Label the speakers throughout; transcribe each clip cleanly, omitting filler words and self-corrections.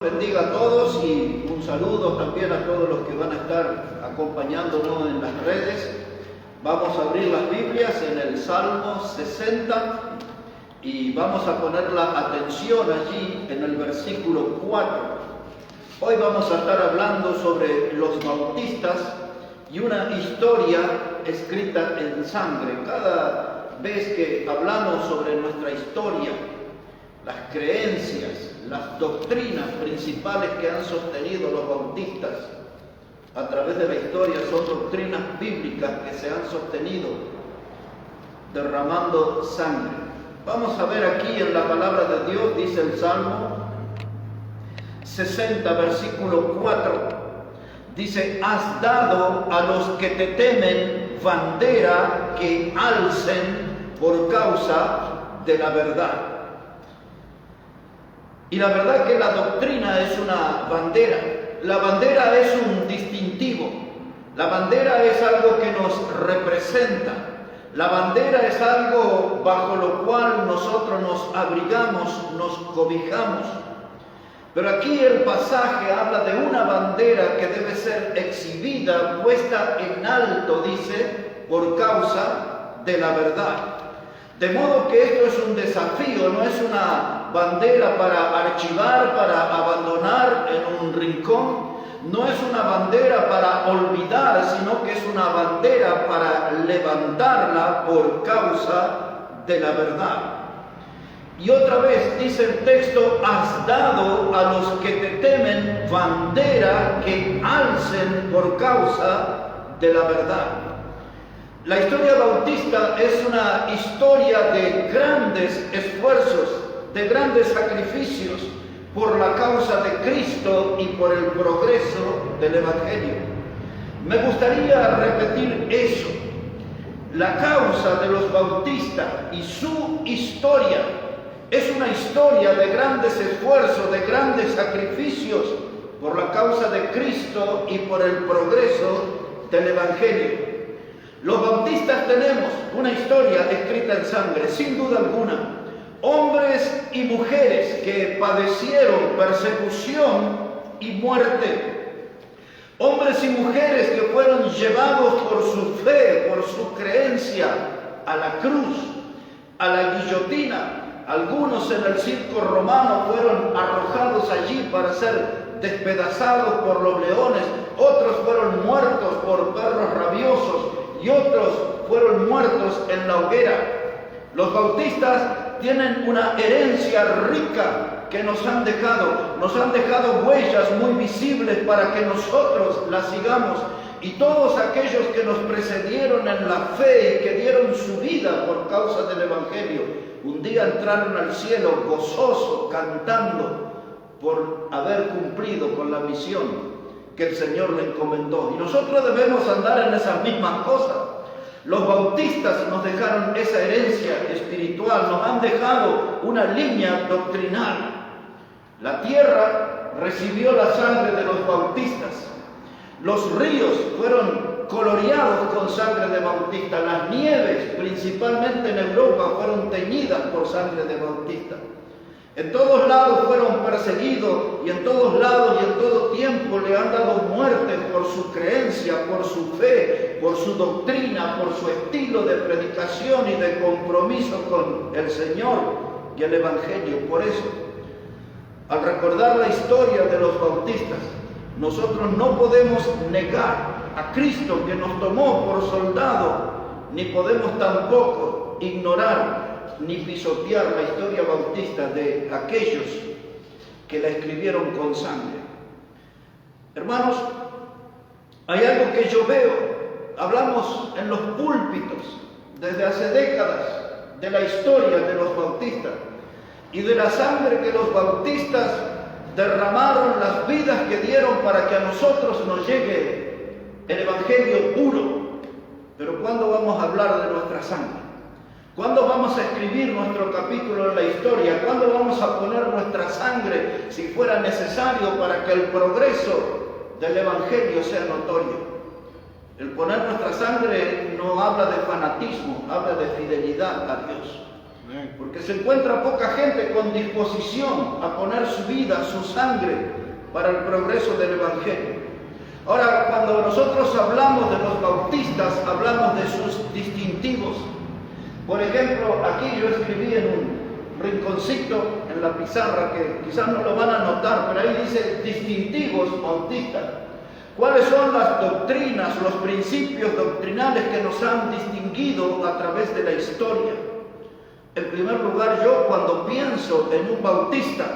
Speaker 1: Bendiga a todos y un saludo también a todos los que van a estar acompañándonos en las redes. Vamos a abrir las Biblias en el Salmo 60 y vamos a poner la atención allí en el versículo 4. Hoy vamos a estar hablando sobre los bautistas y una historia escrita en sangre. Cada vez que hablamos sobre nuestra historia, las creencias, las doctrinas principales que han sostenido los bautistas a través de la historia son doctrinas bíblicas que se han sostenido derramando sangre. Vamos a ver aquí en la palabra de Dios, dice el Salmo 60, versículo 4, dice: has dado a los que te temen bandera que alcen por causa de la verdad. Y la verdad que la doctrina es una bandera. La bandera es un distintivo. La bandera es algo que nos representa. La bandera es algo bajo lo cual nosotros nos abrigamos, nos cobijamos. Pero aquí el pasaje habla de una bandera que debe ser exhibida, puesta en alto, dice, por causa de la verdad. De modo que esto es un desafío, no es una bandera para archivar, para abandonar en un rincón, no es una bandera para olvidar, sino que es una bandera para levantarla por causa de la verdad. Y otra vez dice el texto: has dado a los que te temen bandera que alcen por causa de la verdad. La historia bautista es una historia de grandes esfuerzos, de grandes sacrificios por la causa de Cristo y por el progreso del Evangelio. Me gustaría repetir eso. La causa de los bautistas y su historia es una historia de grandes esfuerzos, de grandes sacrificios por la causa de Cristo y por el progreso del Evangelio. Los bautistas tenemos una historia escrita en sangre, sin duda alguna. Hombres y mujeres que padecieron persecución y muerte. Hombres y mujeres que fueron llevados por su fe, por su creencia, a la cruz, a la guillotina. Algunos en el circo romano fueron arrojados allí para ser despedazados por los leones. Otros fueron muertos por perros rabiosos y otros fueron muertos en la hoguera. Los bautistas tienen una herencia rica que nos han dejado huellas muy visibles para que nosotros las sigamos. Y todos aquellos que nos precedieron en la fe y que dieron su vida por causa del Evangelio, un día entraron al cielo gozosos, cantando por haber cumplido con la misión que el Señor le encomendó. Y nosotros debemos andar en esas mismas cosas. Los bautistas nos dejaron esa herencia espiritual, nos han dejado una línea doctrinal. La tierra recibió la sangre de los bautistas. Los ríos fueron coloreados con sangre de bautista. Las nieves, principalmente en Europa, fueron teñidas por sangre de bautista. En todos lados fueron perseguidos y en todos lados y en todo tiempo le han dado muerte por su creencia, por su fe, por su doctrina, por su estilo de predicación y de compromiso con el Señor y el Evangelio. Por eso, al recordar la historia de los bautistas, nosotros no podemos negar a Cristo que nos tomó por soldado, ni podemos tampoco ignorar ni pisotear la historia bautista de aquellos que la escribieron con sangre. Hermanos, hay algo que yo veo. Hablamos en los púlpitos desde hace décadas de la historia de los bautistas y de la sangre que los bautistas derramaron, las vidas que dieron para que a nosotros nos llegue el Evangelio puro. Pero ¿cuándo vamos a hablar de nuestra sangre? ¿Cuándo vamos a escribir nuestro capítulo en la historia? ¿Cuándo vamos a poner nuestra sangre, si fuera necesario, para que el progreso del Evangelio sea notorio? El poner nuestra sangre no habla de fanatismo, habla de fidelidad a Dios. Porque se encuentra poca gente con disposición a poner su vida, su sangre, para el progreso del Evangelio. Ahora, cuando nosotros hablamos de los bautistas, hablamos de sus distintivos. Por ejemplo, aquí yo escribí en un rinconcito en la pizarra, que quizás no lo van a notar, pero ahí dice distintivos bautistas. ¿Cuáles son las doctrinas, los principios doctrinales que nos han distinguido a través de la historia? En primer lugar, yo cuando pienso en un bautista,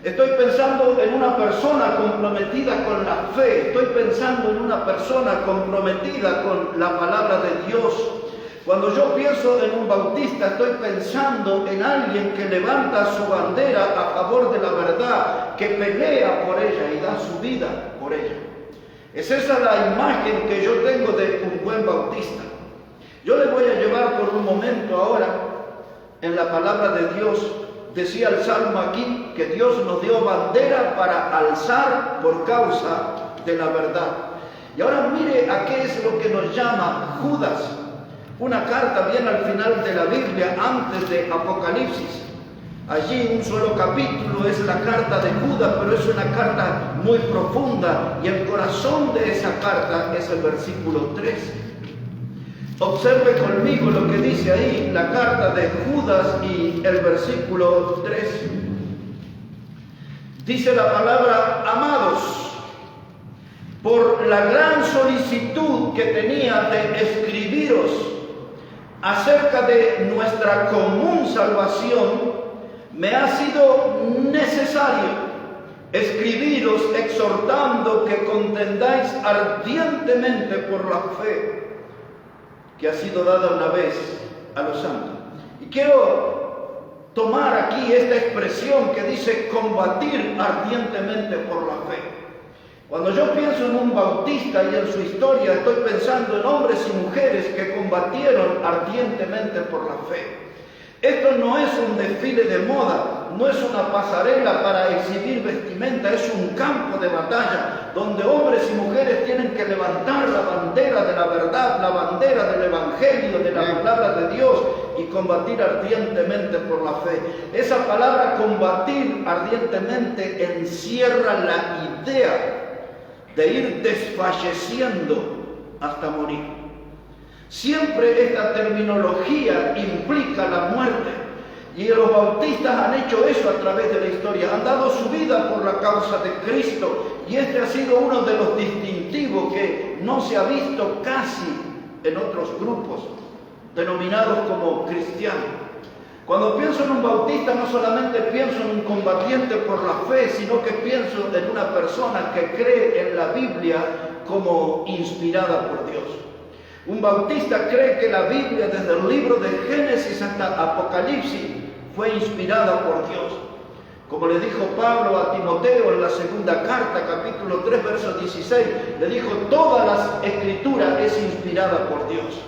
Speaker 1: estoy pensando en una persona comprometida con la fe, estoy pensando en una persona comprometida con la palabra de Dios. Cuando yo pienso en un bautista, estoy pensando en alguien que levanta su bandera a favor de la verdad, que pelea por ella y da su vida por ella. Es esa la imagen que yo tengo de un buen bautista. Yo les voy a llevar por un momento ahora en la palabra de Dios. Decía el Salmo aquí que Dios nos dio bandera para alzar por causa de la verdad. Y ahora mire a qué es lo que nos llama Judas. Una carta bien al final de la Biblia, antes de Apocalipsis. Allí un solo capítulo es la carta de Judas, pero es una carta muy profunda. Y el corazón de esa carta es el versículo 3. Observe conmigo lo que dice ahí la carta de Judas y el versículo 3. Dice la palabra: amados, por la gran solicitud que tenía de escribiros acerca de nuestra común salvación, me ha sido necesario escribiros exhortando que contendáis ardientemente por la fe que ha sido dada una vez a los santos. Y quiero tomar aquí esta expresión que dice combatir ardientemente por la fe. Cuando yo pienso en un bautista y en su historia, estoy pensando en hombres y mujeres que combatieron ardientemente por la fe. Esto no es un desfile de moda, no es una pasarela para exhibir vestimenta, es un campo de batalla donde hombres y mujeres tienen que levantar la bandera de la verdad, la bandera del Evangelio, de la palabra de Dios y combatir ardientemente por la fe. Esa palabra combatir ardientemente encierra la idea de ir desfalleciendo hasta morir. Siempre esta terminología implica la muerte, y los bautistas han hecho eso a través de la historia, han dado su vida por la causa de Cristo, y este ha sido uno de los distintivos que no se ha visto casi en otros grupos denominados como cristianos. Cuando pienso en un bautista, no solamente pienso en un combatiente por la fe, sino que pienso en una persona que cree en la Biblia como inspirada por Dios. Un bautista cree que la Biblia, desde el libro de Génesis hasta Apocalipsis, fue inspirada por Dios. Como le dijo Pablo a Timoteo en la segunda carta, capítulo 3, verso 16, le dijo: toda la escritura es inspirada por Dios.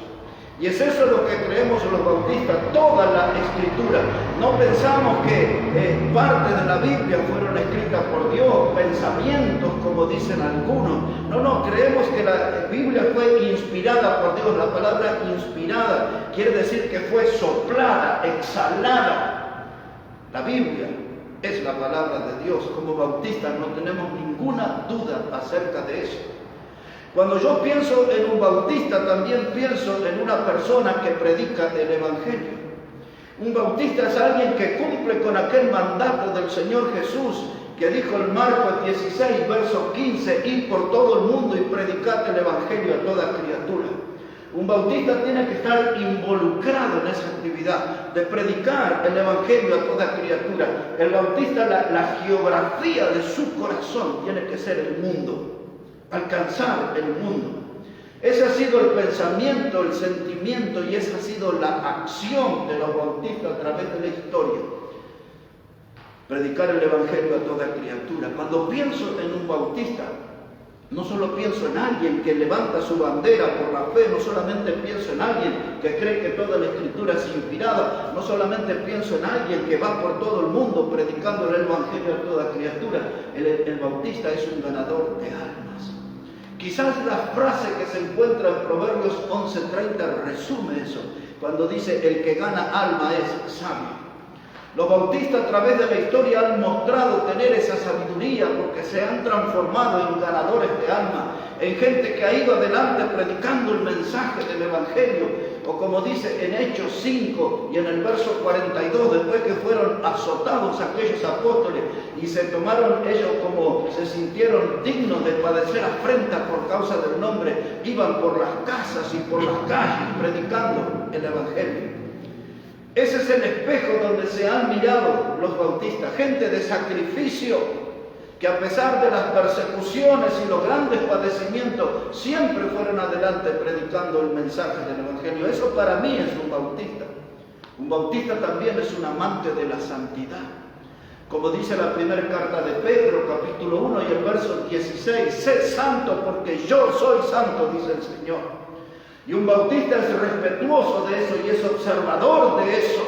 Speaker 1: Y es eso lo que creemos los bautistas, toda la escritura. No pensamos que parte de la Biblia fueron escritas por Dios, pensamientos como dicen algunos. No, creemos que la Biblia fue inspirada por Dios. La palabra inspirada quiere decir que fue soplada, exhalada. La Biblia es la palabra de Dios. Como bautistas no tenemos ninguna duda acerca de eso. Cuando yo pienso en un bautista, también pienso en una persona que predica el Evangelio. Un bautista es alguien que cumple con aquel mandato del Señor Jesús que dijo en Marcos 16, verso 15, id por todo el mundo y predicad el Evangelio a toda criatura. Un bautista tiene que estar involucrado en esa actividad de predicar el Evangelio a toda criatura. El bautista, la geografía de su corazón tiene que ser el mundo. Alcanzar el mundo. Ese ha sido el pensamiento, el sentimiento y esa ha sido la acción de los bautistas a través de la historia. Predicar el Evangelio a toda criatura. Cuando pienso en un bautista, no solo pienso en alguien que levanta su bandera por la fe, no solamente pienso en alguien que cree que toda la escritura es inspirada, no solamente pienso en alguien que va por todo el mundo predicando el Evangelio a toda criatura. El bautista es un ganador de almas. Quizás la frase que se encuentra en Proverbios 11:30 resume eso. cuando dice el que gana alma es sabio. Los bautistas a través de la historia han mostrado tener esa sabiduría porque se han transformado en ganadores de alma, en gente que ha ido adelante predicando el mensaje del Evangelio, o como dice en Hechos 5 y en el verso 42, después que fueron azotados aquellos apóstoles y se tomaron ellos como se sintieron dignos de padecer afrenta por causa del nombre, iban por las casas y por las calles predicando el Evangelio. Ese es el espejo donde se han mirado los bautistas, gente de sacrificio, que a pesar de las persecuciones y los grandes padecimientos, siempre fueron adelante predicando el mensaje del Evangelio. Eso para mí es un bautista. Un bautista también es un amante de la santidad. Como dice la primera carta de Pedro, capítulo 1 y el verso 16, sed santo porque yo soy santo, dice el Señor. Y un bautista es respetuoso de eso y es observador de eso,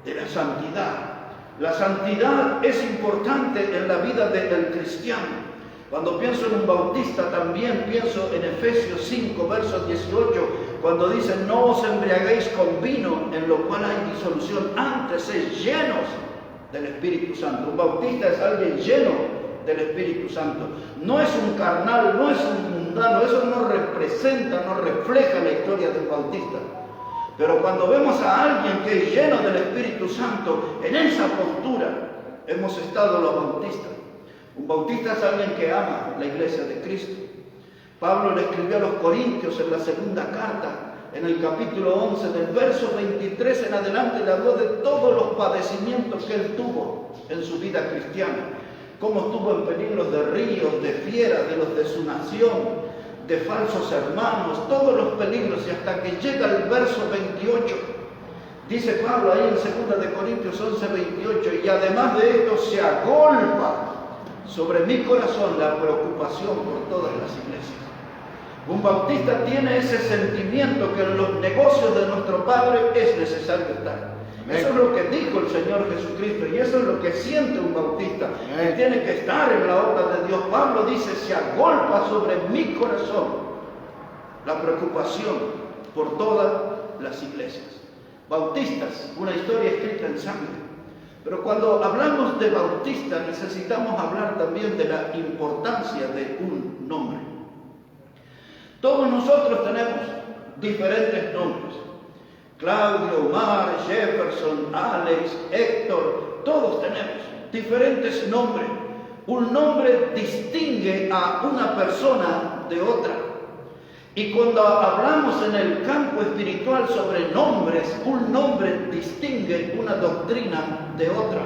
Speaker 1: de la santidad. La santidad es importante en la vida del cristiano. Cuando pienso en un bautista también pienso en Efesios 5, verso 18, cuando dice no os embriaguéis con vino, en lo cual hay disolución, antes sed llenos del Espíritu Santo. Un bautista es alguien lleno del Espíritu Santo. No es un carnal, no es un mundano, eso no representa, no refleja la historia del bautista. Pero cuando vemos a alguien que es lleno del Espíritu Santo, en esa postura hemos estado los bautistas. Un bautista es alguien que ama la iglesia de Cristo. Pablo le escribió a los Corintios en la segunda carta, en el capítulo 11, del verso 23 en adelante, le habló de todos los padecimientos que él tuvo en su vida cristiana. Cómo estuvo en peligros de ríos, de fieras, de los de su nación, de falsos hermanos, todos los peligros, y hasta que llega el verso 28, dice Pablo ahí en 2 de Corintios 11, 28, y además de esto se agolpa sobre mi corazón la preocupación por todas las iglesias. Un bautista tiene ese sentimiento que en los negocios de nuestro Padre es necesario estar. Eso es lo que dijo el Señor Jesucristo y eso es lo que siente un bautista, que tiene que estar en la obra de Dios. Pablo dice, se agolpa sobre mi corazón la preocupación por todas las iglesias. Bautistas, una historia escrita en sangre. Pero cuando hablamos de bautista necesitamos hablar también de la importancia de un nombre. Todos nosotros tenemos diferentes nombres. Claudio, Omar, Jefferson, Alex, Héctor, todos tenemos diferentes nombres. Un nombre distingue a una persona de otra. Y cuando hablamos en el campo espiritual sobre nombres, un nombre distingue una doctrina de otra.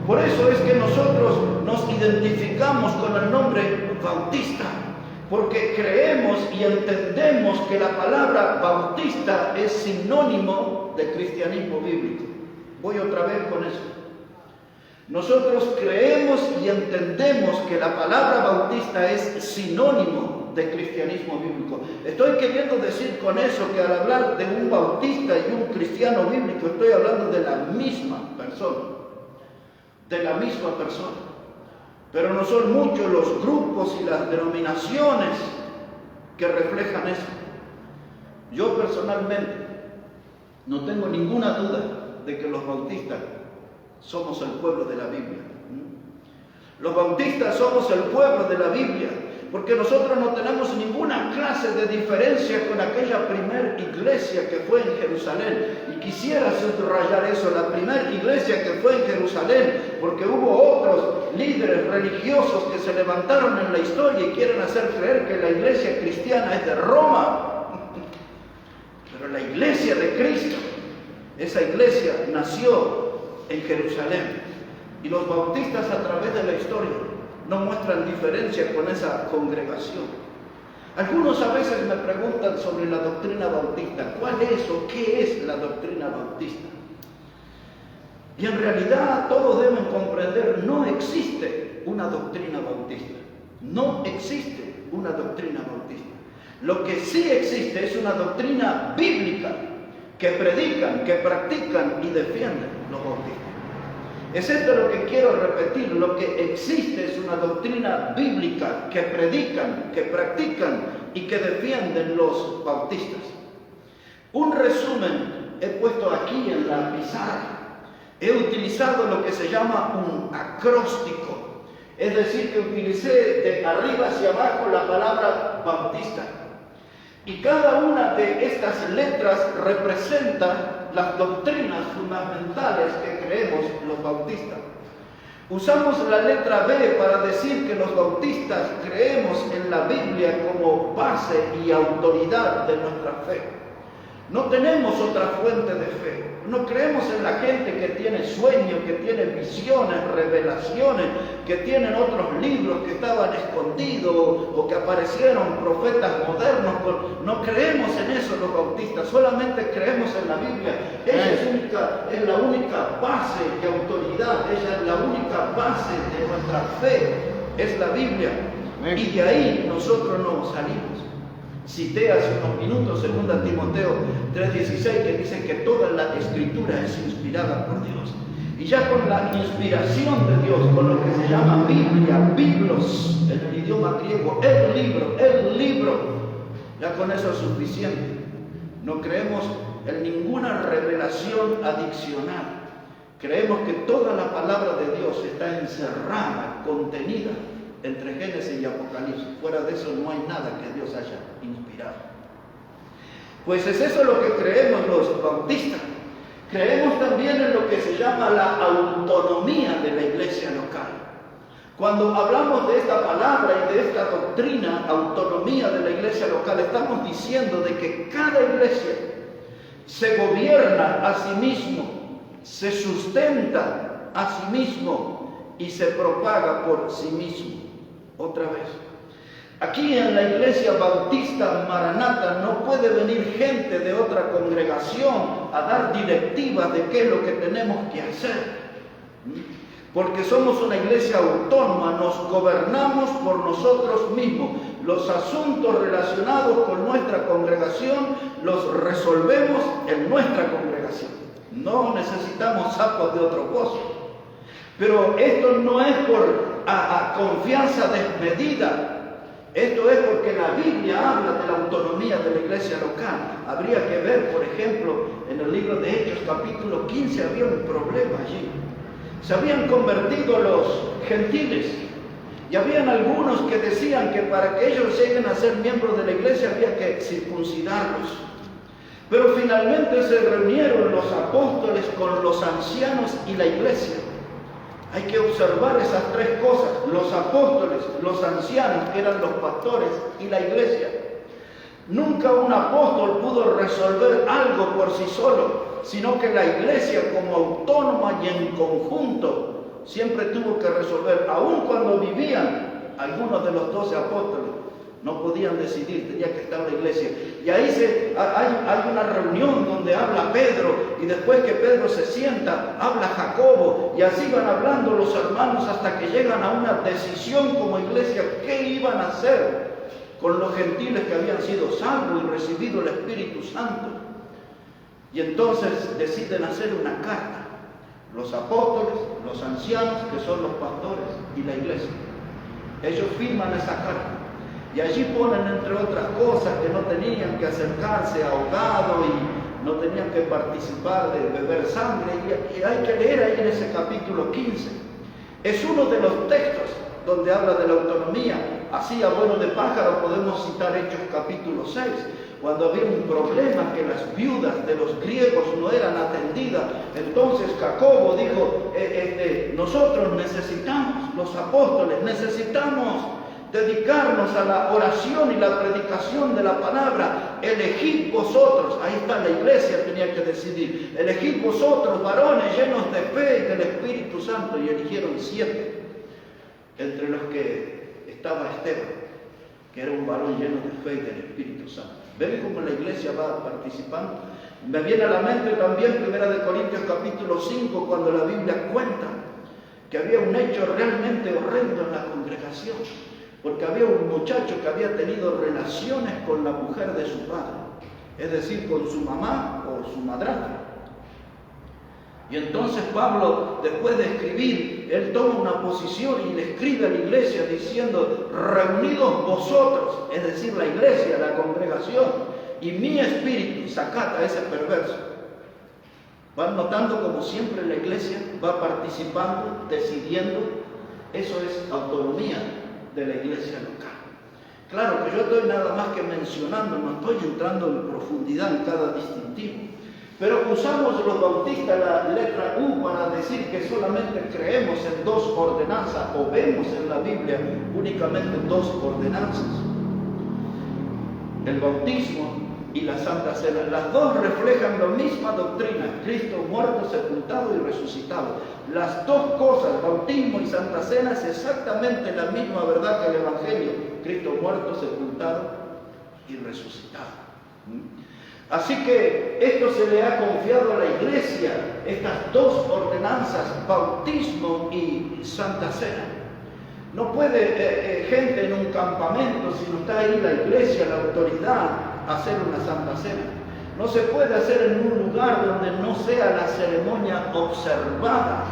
Speaker 1: Por eso es que nosotros nos identificamos con el nombre bautista, porque creemos y entendemos que la palabra bautista es sinónimo de cristianismo bíblico. Voy otra vez con eso. Nosotros creemos y entendemos que la palabra bautista es sinónimo de cristianismo bíblico. Estoy queriendo decir con eso que al hablar de un bautista y un cristiano bíblico, estoy hablando de la misma persona. De la misma persona. Pero no son muchos los grupos y las denominaciones que reflejan eso. Yo personalmente no tengo ninguna duda de que los bautistas somos el pueblo de la Biblia. Los bautistas somos el pueblo de la Biblia, porque nosotros no tenemos ninguna clase de diferencia con aquella primera iglesia que fue en Jerusalén. Y quisiera subrayar eso, la primera iglesia que fue en Jerusalén, porque hubo otros líderes religiosos que se levantaron en la historia y quieren hacer creer que la iglesia cristiana es de Roma. Pero la iglesia de Cristo, esa iglesia nació en Jerusalén. Y los bautistas a través de la historia no muestran diferencia con esa congregación. Algunos a veces me preguntan sobre la doctrina bautista. ¿Cuál es o qué es la doctrina bautista? Y en realidad todos deben comprender, no existe una doctrina bautista. No existe una doctrina bautista. Lo que sí existe es una doctrina bíblica que predican, que practican y defienden los bautistas. Es esto lo que quiero repetir, lo que existe es una doctrina bíblica que predican, que practican y que defienden los bautistas. Un resumen he puesto aquí en la pizarra. He utilizado lo que se llama un acróstico, es decir, que utilicé de arriba hacia abajo la palabra bautista. Y cada una de estas letras representa las doctrinas fundamentales que creemos los bautistas. Usamos la letra B para decir que los bautistas creemos en la Biblia como base y autoridad de nuestra fe. No tenemos otra fuente de fe. No creemos en la gente que tiene sueños, que tiene visiones, revelaciones, que tienen otros libros que estaban escondidos o que aparecieron profetas modernos. No creemos en eso los bautistas, solamente creemos en la Biblia. Ella es la única base de autoridad, ella es la única base de nuestra fe, es la Biblia. Y de ahí nosotros no salimos. Cité hace unos minutos 2 Timoteo 3:16 que dice que toda la escritura es inspirada por Dios. Y ya con la inspiración de Dios, con lo que se llama Biblia, biblos, en el idioma griego, el libro, ya con eso es suficiente. No creemos en ninguna revelación adicional. Creemos que toda la palabra de Dios está encerrada, contenida entre Génesis y Apocalipsis. Fuera de eso no hay nada que Dios haya inspirado. Pues es eso lo que creemos los bautistas. Creemos también en lo que se llama la autonomía de la iglesia local. Cuando hablamos de esta palabra y de esta doctrina, autonomía de la iglesia local, estamos diciendo de que cada iglesia se gobierna a sí mismo, se sustenta a sí mismo y se propaga por sí mismo. Otra vez, aquí en la iglesia bautista Maranata no puede venir gente de otra congregación a dar directivas de qué es lo que tenemos que hacer, porque somos una iglesia autónoma, nos gobernamos por nosotros mismos. Los asuntos relacionados con nuestra congregación los resolvemos en nuestra congregación. No necesitamos sapos de otro pozo. Pero esto no es por confianza desmedida. Esto es porque la Biblia habla de la autonomía de la iglesia local. Habría que ver, por ejemplo, en el libro de Hechos, capítulo 15, había un problema allí. Se habían convertido los gentiles y habían algunos que decían que para que ellos lleguen a ser miembros de la iglesia había que circuncidarlos. Pero finalmente se reunieron los apóstoles con los ancianos y la iglesia. Hay que observar esas tres cosas: los apóstoles, los ancianos, que eran los pastores, y la iglesia. Nunca un apóstol pudo resolver algo por sí solo, sino que la iglesia, como autónoma y en conjunto, siempre tuvo que resolver. Aun cuando vivían algunos de los 12 apóstoles, no podían decidir, tenía que estar la iglesia. Y ahí hay una reunión donde habla Pedro, y después que Pedro se sienta, habla Jacobo, y así van hablando los hermanos hasta que llegan a una decisión como iglesia: ¿qué iban a hacer con los gentiles que habían sido salvos y recibido el Espíritu Santo? Y entonces deciden hacer una carta, los apóstoles, los ancianos, que son los pastores, y la iglesia. Ellos firman esa carta. Y allí ponen, entre otras cosas, que no tenían que acercarse ahogado y no tenían que participar de beber sangre. Y hay que leer ahí en ese capítulo 15. Es uno de los textos donde habla de la autonomía. Así, a vuelo de pájaro, podemos citar Hechos capítulo 6, cuando había un problema que las viudas de los griegos no eran atendidas. Entonces Jacobo dijo, nosotros necesitamos, los apóstoles, necesitamos dedicarnos a la oración y la predicación de la palabra. Elegid vosotros, ahí está la iglesia, tenía que decidir, elegid vosotros varones llenos de fe y del Espíritu Santo. Y eligieron 7, entre los que estaba Esteban, que era un varón lleno de fe y del Espíritu Santo. ¿Ven cómo la iglesia va participando? Me viene a la mente también 1 Corintios capítulo 5, cuando la Biblia cuenta que había un hecho realmente horrendo en la congregación, porque había un muchacho que había tenido relaciones con la mujer de su padre, es decir, con su mamá o su madrastra. Y entonces Pablo, después de escribir, él toma una posición y le escribe a la iglesia diciendo: reunidos vosotros, es decir, la iglesia, la congregación, y mi espíritu, sacad a ese perverso. Van notando como siempre la iglesia va participando, decidiendo. Eso es autonomía de la iglesia local. Claro que yo estoy nada más que mencionando, no estoy entrando en profundidad en cada distintivo. Pero usamos los bautistas la letra U para decir que solamente creemos en dos ordenanzas, o vemos en la Biblia únicamente dos ordenanzas: el bautismo y la Santa Cena. Las dos reflejan la misma doctrina: Cristo muerto, sepultado y resucitado. Las dos cosas, bautismo y Santa Cena, es exactamente la misma verdad que el Evangelio: Cristo muerto, sepultado y resucitado. Así que esto se le ha confiado a la iglesia, estas dos ordenanzas, bautismo y Santa Cena. No puede gente en un campamento, si no está ahí la iglesia, la autoridad, hacer una Santa Cena. No se puede hacer en un lugar donde no sea la ceremonia observada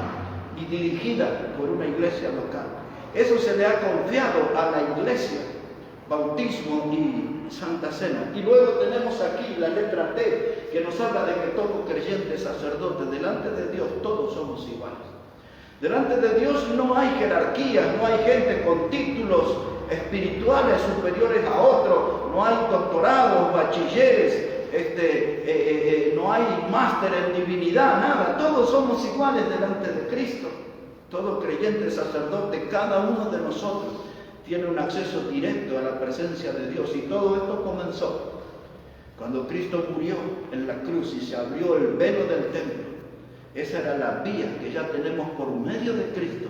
Speaker 1: y dirigida por una iglesia local. Eso se le ha confiado a la iglesia, bautismo y Santa Cena. Y luego tenemos aquí la letra T, que nos habla de que todo creyente sacerdote, delante de Dios todos somos iguales. Delante de Dios no hay jerarquías, no hay gente con títulos espirituales superiores a otros, no hay doctorados, bachilleres, no hay máster en divinidad, nada. Todos somos iguales delante de Cristo. Todo creyente sacerdote, cada uno de nosotros tiene un acceso directo a la presencia de Dios. Y todo esto comenzó cuando Cristo murió en la cruz y se abrió el velo del templo. Esa era la vía que ya tenemos por medio de Cristo,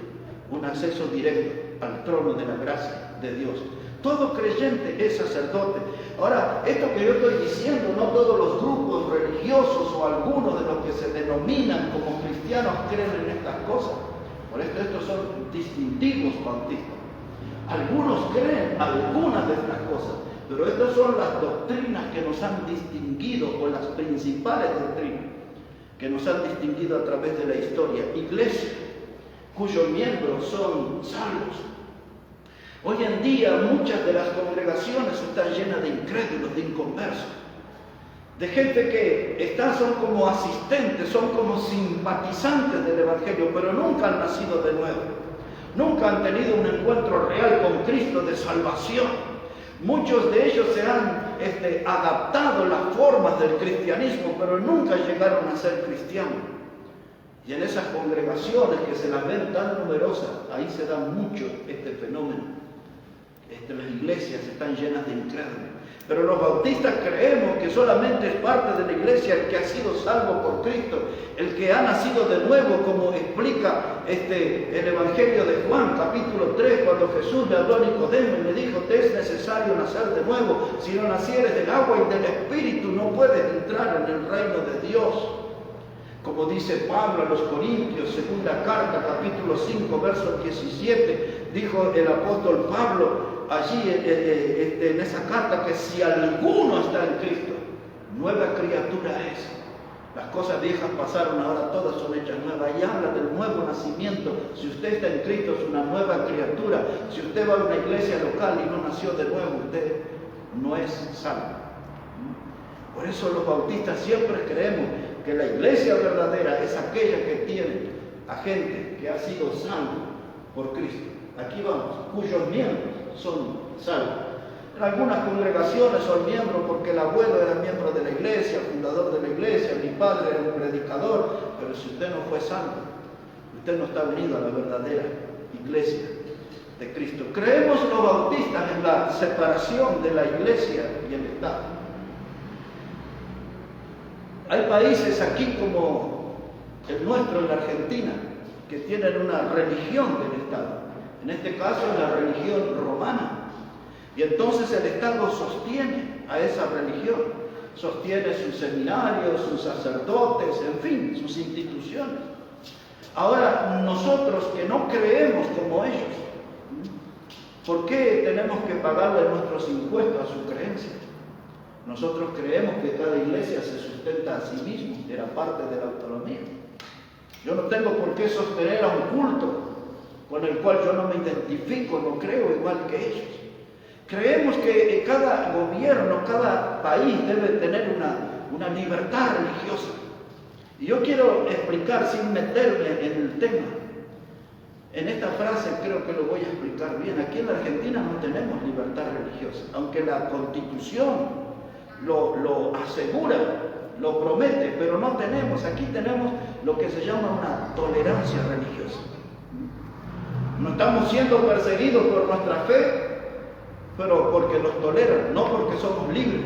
Speaker 1: un acceso directo al trono de la gracia de Dios. Todo creyente es sacerdote. Ahora, esto que yo estoy diciendo, no todos los grupos religiosos o algunos de los que se denominan como cristianos creen en estas cosas. Por esto estos son distintivos bautistas. Algunos creen algunas de estas cosas, pero estas son las doctrinas que nos han distinguido, o las principales doctrinas que nos han distinguido a través de la historia. Iglesia cuyos miembros son salvos. Hoy en día muchas de las congregaciones están llenas de incrédulos, de inconversos, de gente que son como asistentes, son como simpatizantes del Evangelio, pero nunca han nacido de nuevo. Nunca han tenido un encuentro real con Cristo de salvación. Muchos de ellos se han adaptado las formas del cristianismo, pero nunca llegaron a ser cristianos. Y en esas congregaciones que se las ven tan numerosas, ahí se da mucho este fenómeno. Las iglesias están llenas de incrédulos. Pero los bautistas creemos que solamente es parte de la iglesia el que ha sido salvo por Cristo, el que ha nacido de nuevo, como explica el Evangelio de Juan, capítulo 3, cuando Jesús le habló a Nicodemo y le dijo: te es necesario nacer de nuevo, si no nacieres del agua y del Espíritu no puedes entrar en el reino de Dios. Como dice Pablo a los Corintios, segunda carta, capítulo 5, verso 17, dijo el apóstol Pablo allí en esa carta, que si alguno está en Cristo, nueva criatura es. Las cosas viejas pasaron, ahora todas son hechas nuevas. Y habla del nuevo nacimiento. Si usted está en Cristo, es una nueva criatura. Si usted va a una iglesia local y no nació de nuevo, usted no es salvo. Por eso los bautistas siempre creemos que la iglesia verdadera es aquella que tiene a gente que ha sido salvo por Cristo. Aquí vamos, cuyos miembros son salvos. En algunas congregaciones son miembros porque el abuelo era miembro de la iglesia, fundador de la iglesia, mi padre era un predicador, pero si usted no fue salvo, usted no está unido a la verdadera iglesia de Cristo. Creemos los bautistas en la separación de la iglesia y el Estado. Hay países aquí como el nuestro, en la Argentina, que tienen una religión del Estado. En este caso es la religión romana. Y entonces el Estado sostiene a esa religión, sostiene sus seminarios, sus sacerdotes, en fin, sus instituciones. Ahora, nosotros que no creemos como ellos, ¿por qué tenemos que pagarle nuestros impuestos a su creencia? Nosotros creemos que cada iglesia se sustenta a sí misma, era parte de la autonomía. Yo no tengo por qué sostener a un culto con el cual yo no me identifico, no creo igual que ellos. Creemos que cada gobierno, cada país debe tener una libertad religiosa. Y yo quiero explicar, sin meterme en el tema, en esta frase creo que lo voy a explicar bien. Aquí en la Argentina no tenemos libertad religiosa, aunque la Constitución lo asegura, lo promete, pero no tenemos. Aquí tenemos lo que se llama una tolerancia religiosa. No estamos siendo perseguidos por nuestra fe, pero porque nos toleran, no porque somos libres.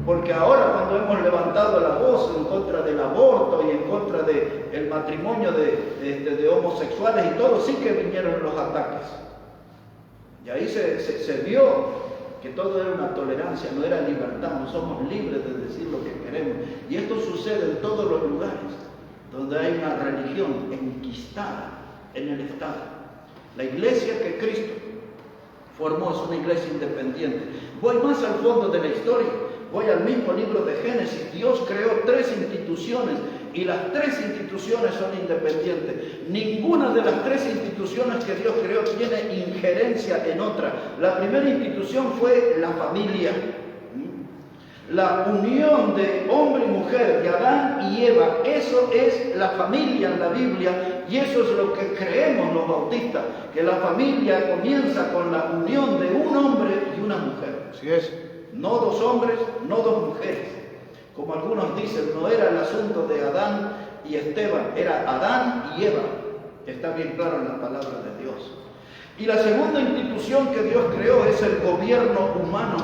Speaker 1: Porque ahora, cuando hemos levantado la voz en contra del aborto y en contra del matrimonio de homosexuales y todo, sí que vinieron los ataques. Y ahí se vio que todo era una tolerancia, no era libertad, no somos libres de decir lo que queremos. Y esto sucede en todos los lugares donde hay una religión enquistada en el Estado. La iglesia que Cristo formó es una iglesia independiente. Voy más al fondo de la historia. Voy al mismo libro de Génesis. Dios creó 3 instituciones y las 3 instituciones son independientes. Ninguna de las 3 instituciones que Dios creó tiene injerencia en otra. La primera institución fue la familia. La unión de hombre y mujer, de Adán y Eva. Eso es la familia en la Biblia y eso es lo que creemos los bautistas. Que la familia comienza con la unión de un hombre y una mujer.
Speaker 2: Así es.
Speaker 1: No 2 hombres, no 2 mujeres. Como algunos dicen, no era el asunto de Adán y Esteban, era Adán y Eva. Está bien claro en la palabra de Dios. Y la segunda institución que Dios creó es el gobierno humano.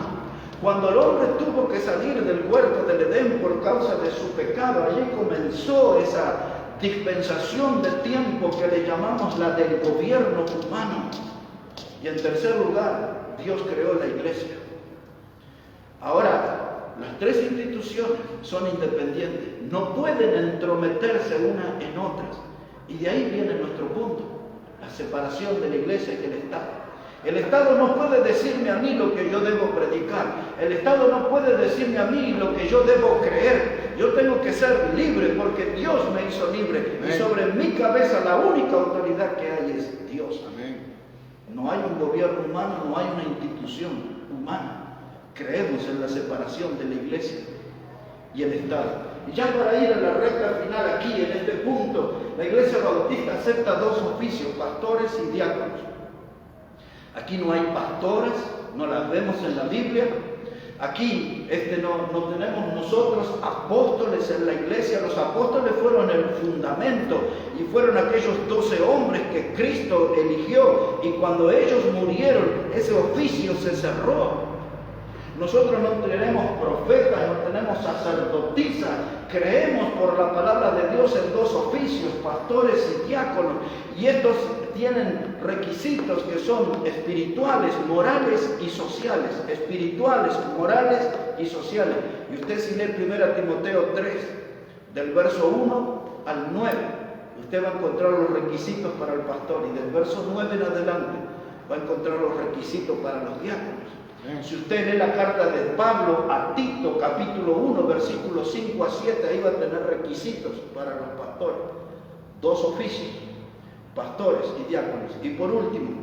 Speaker 1: Cuando el hombre tuvo que salir del huerto del Edén por causa de su pecado, allí comenzó esa dispensación de tiempo que le llamamos la del gobierno humano. Y en tercer lugar, Dios creó la iglesia. Ahora, las 3 instituciones son independientes, no pueden entrometerse una en otras. Y de ahí viene nuestro punto, la separación de la iglesia y el Estado. El Estado no puede decirme a mí lo que yo debo predicar. El Estado no puede decirme a mí lo que yo debo creer. Yo tengo que ser libre porque Dios me hizo libre. Amén. Y sobre mi cabeza la única autoridad que hay es Dios. Amén. No hay un gobierno humano, no hay una institución humana. Creemos en la separación de la iglesia y el Estado. Y ya para ir a la recta final aquí, en este punto, la iglesia bautista acepta 2 oficios, pastores y diáconos. Aquí no hay pastores, no las vemos en la Biblia. Aquí no tenemos nosotros apóstoles en la iglesia. Los apóstoles fueron el fundamento y fueron aquellos 12 hombres que Cristo eligió. Y cuando ellos murieron, ese oficio se cerró. Nosotros no tenemos profetas, no tenemos sacerdotisas, creemos por la palabra de Dios en 2 oficios, pastores y diáconos, y estos tienen requisitos que son espirituales, morales y sociales, espirituales, morales y sociales. Y usted si lee 1 Timoteo 3, del verso 1 al 9, usted va a encontrar los requisitos para el pastor, y del verso 9 en adelante va a encontrar los requisitos para los diáconos. Si usted lee la carta de Pablo a Tito, capítulo 1, versículos 5 a 7, ahí va a tener requisitos para los pastores. 2 oficios, pastores y diáconos. Y por último,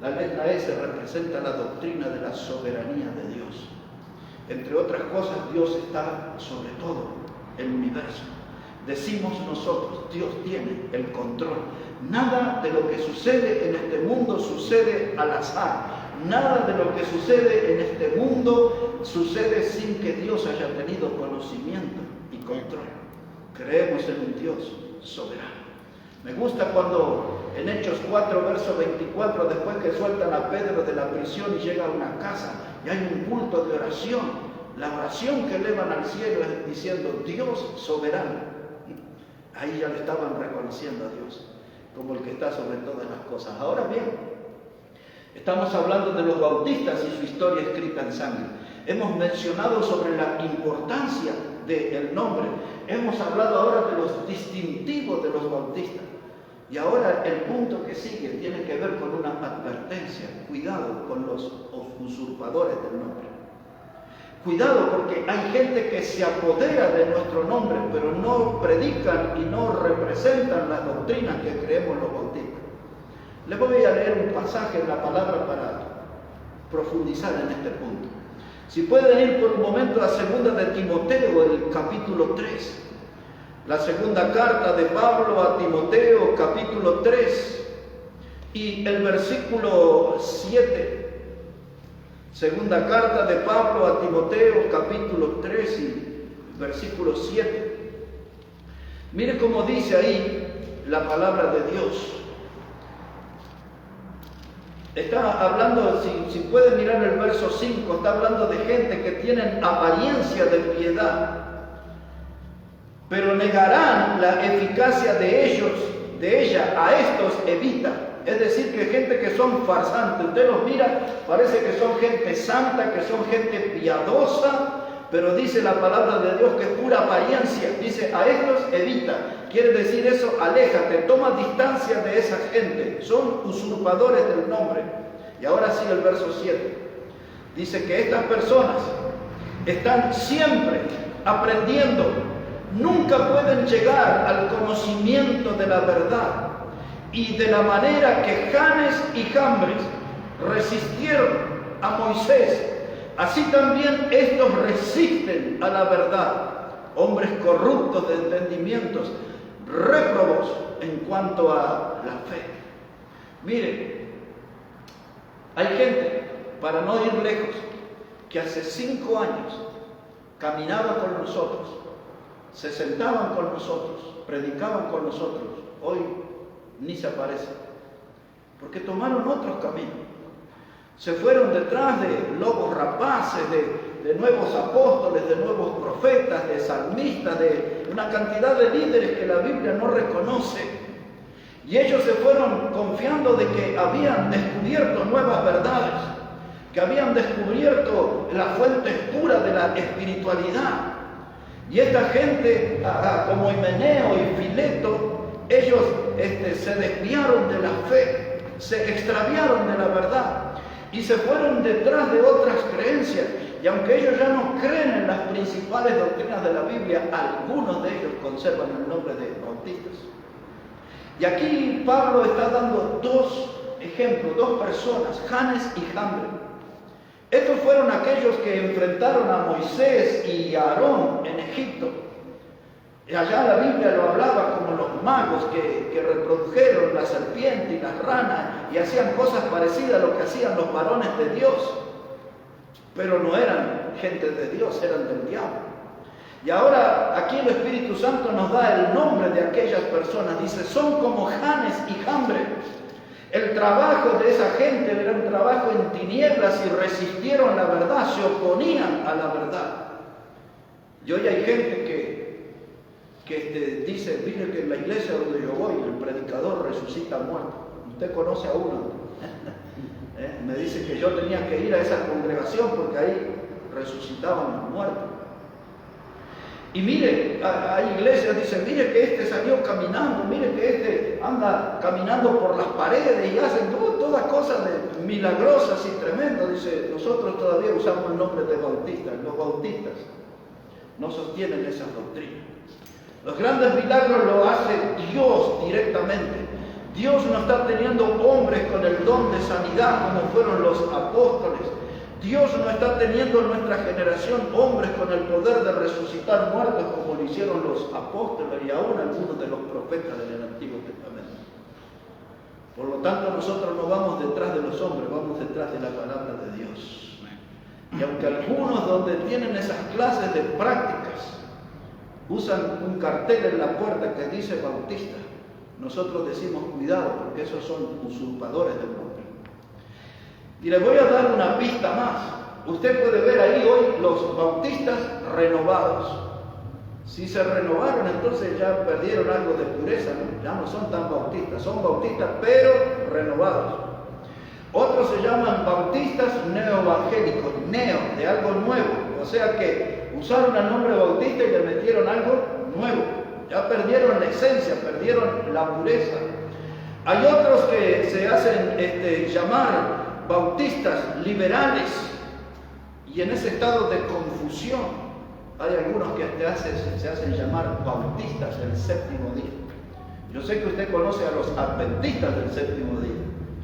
Speaker 1: la letra S representa la doctrina de la soberanía de Dios. Entre otras cosas, Dios está sobre todo el universo. Decimos nosotros, Dios tiene el control. Nada de lo que sucede en este mundo sucede al azar. Nada de lo que sucede en este mundo sucede sin que Dios haya tenido conocimiento y control. Creemos en un Dios soberano. Me gusta cuando en Hechos 4, verso 24, después que sueltan a Pedro de la prisión y llega a una casa y hay un culto de oración, la oración que elevan al cielo es diciendo Dios soberano. Ahí ya le estaban reconociendo a Dios como el que está sobre todas las cosas. Ahora bien, estamos hablando de los bautistas y su historia escrita en sangre. Hemos mencionado sobre la importancia del nombre. Hemos hablado ahora de los distintivos de los bautistas. Y ahora el punto que sigue tiene que ver con una advertencia. Cuidado con los usurpadores del nombre. Cuidado porque hay gente que se apodera de nuestro nombre, pero no predican y no representan las doctrinas que creemos los bautistas. Les voy a leer un pasaje en la palabra profundizar en este punto. Si pueden ir por un momento a 2 de Timoteo, el capítulo 3. La segunda carta de Pablo a Timoteo, capítulo 3, y el versículo 7. Segunda carta de Pablo a Timoteo, capítulo 3 y versículo 7. Mire cómo dice ahí la palabra de Dios. Está hablando, si pueden mirar el verso 5, está hablando de gente que tienen apariencia de piedad, pero negarán la eficacia de ella, a estos evita. Es decir, que gente que son farsantes, usted los mira, parece que son gente santa, que son gente piadosa, pero dice la palabra de Dios que es pura apariencia. Dice, a estos evita. Quiere decir eso, aléjate, toma distancia de esa gente. Son usurpadores del nombre. Y ahora sigue el verso 7. Dice que estas personas están siempre aprendiendo. Nunca pueden llegar al conocimiento de la verdad. Y de la manera que Janes y Jambres resistieron a Moisés, así también estos resisten a la verdad. Hombres corruptos de entendimientos, réprobos en cuanto a la fe. Miren, hay gente, para no ir lejos, que hace 5 años caminaba con nosotros, se sentaban con nosotros, predicaban con nosotros. Hoy ni se aparecen, porque tomaron otros caminos. Se fueron detrás de lobos rapaces, de nuevos apóstoles, de nuevos profetas, de salmistas, de una cantidad de líderes que la Biblia no reconoce. Y ellos se fueron confiando de que habían descubierto nuevas verdades, que habían descubierto la fuente pura de la espiritualidad. Y esta gente, como Himeneo y Fileto, ellos se desviaron de la fe, se extraviaron de la verdad y se fueron detrás de otras creencias. Y aunque ellos ya no creen en las principales doctrinas de la Biblia, algunos de ellos conservan el nombre de bautistas. Y aquí Pablo está dando 2 ejemplos, 2 personas, Janes y Jambres. Estos fueron aquellos que enfrentaron a Moisés y a Aarón en Egipto. Y allá la Biblia lo hablaba como los magos que reprodujeron la serpiente y las ranas y hacían cosas parecidas a lo que hacían los varones de Dios. Pero no eran gente de Dios, eran del diablo. Y ahora aquí el Espíritu Santo nos da el nombre de aquellas personas. Dice, son como Janes y Jambres. El trabajo de esa gente era un trabajo en tinieblas y resistieron la verdad, se oponían a la verdad. Y hoy hay gente que dice, mire que en la iglesia donde yo voy, el predicador resucita muerto. Usted conoce a uno. Me dice que yo tenía que ir a esa congregación porque ahí resucitaban los muertos. Y mire, hay iglesias, dicen, mire que este salió caminando, mire que este anda caminando por las paredes y hacen todas cosas milagrosas y tremendas. Dice, nosotros todavía usamos el nombre de bautistas. Los bautistas no sostienen esas doctrinas. Los grandes milagros lo hace Dios directamente. Dios no está teniendo hombres con el don de sanidad como fueron los apóstoles. Dios no está teniendo en nuestra generación hombres con el poder de resucitar muertos como lo hicieron los apóstoles y aún algunos de los profetas del Antiguo Testamento. Por lo tanto, nosotros no vamos detrás de los hombres, vamos detrás de la palabra de Dios. Y aunque algunos donde tienen esas clases de prácticas usan un cartel en la puerta que dice bautista, nosotros decimos cuidado porque esos son usurpadores del nombre. Y les voy a dar una pista más. Usted puede ver ahí hoy los bautistas renovados. Si se renovaron, entonces ya perdieron algo de pureza, ¿no? Ya no son tan bautistas, son bautistas pero renovados. Otros se llaman bautistas neoevangélicos, neo, de algo nuevo. O sea que usaron el nombre bautista y le metieron algo nuevo. Ya perdieron la esencia, perdieron la pureza. Hay otros que se hacen llamar bautistas liberales y en ese estado de confusión hay algunos que se hacen llamar bautistas del séptimo día. Yo sé que usted conoce a los adventistas del séptimo día,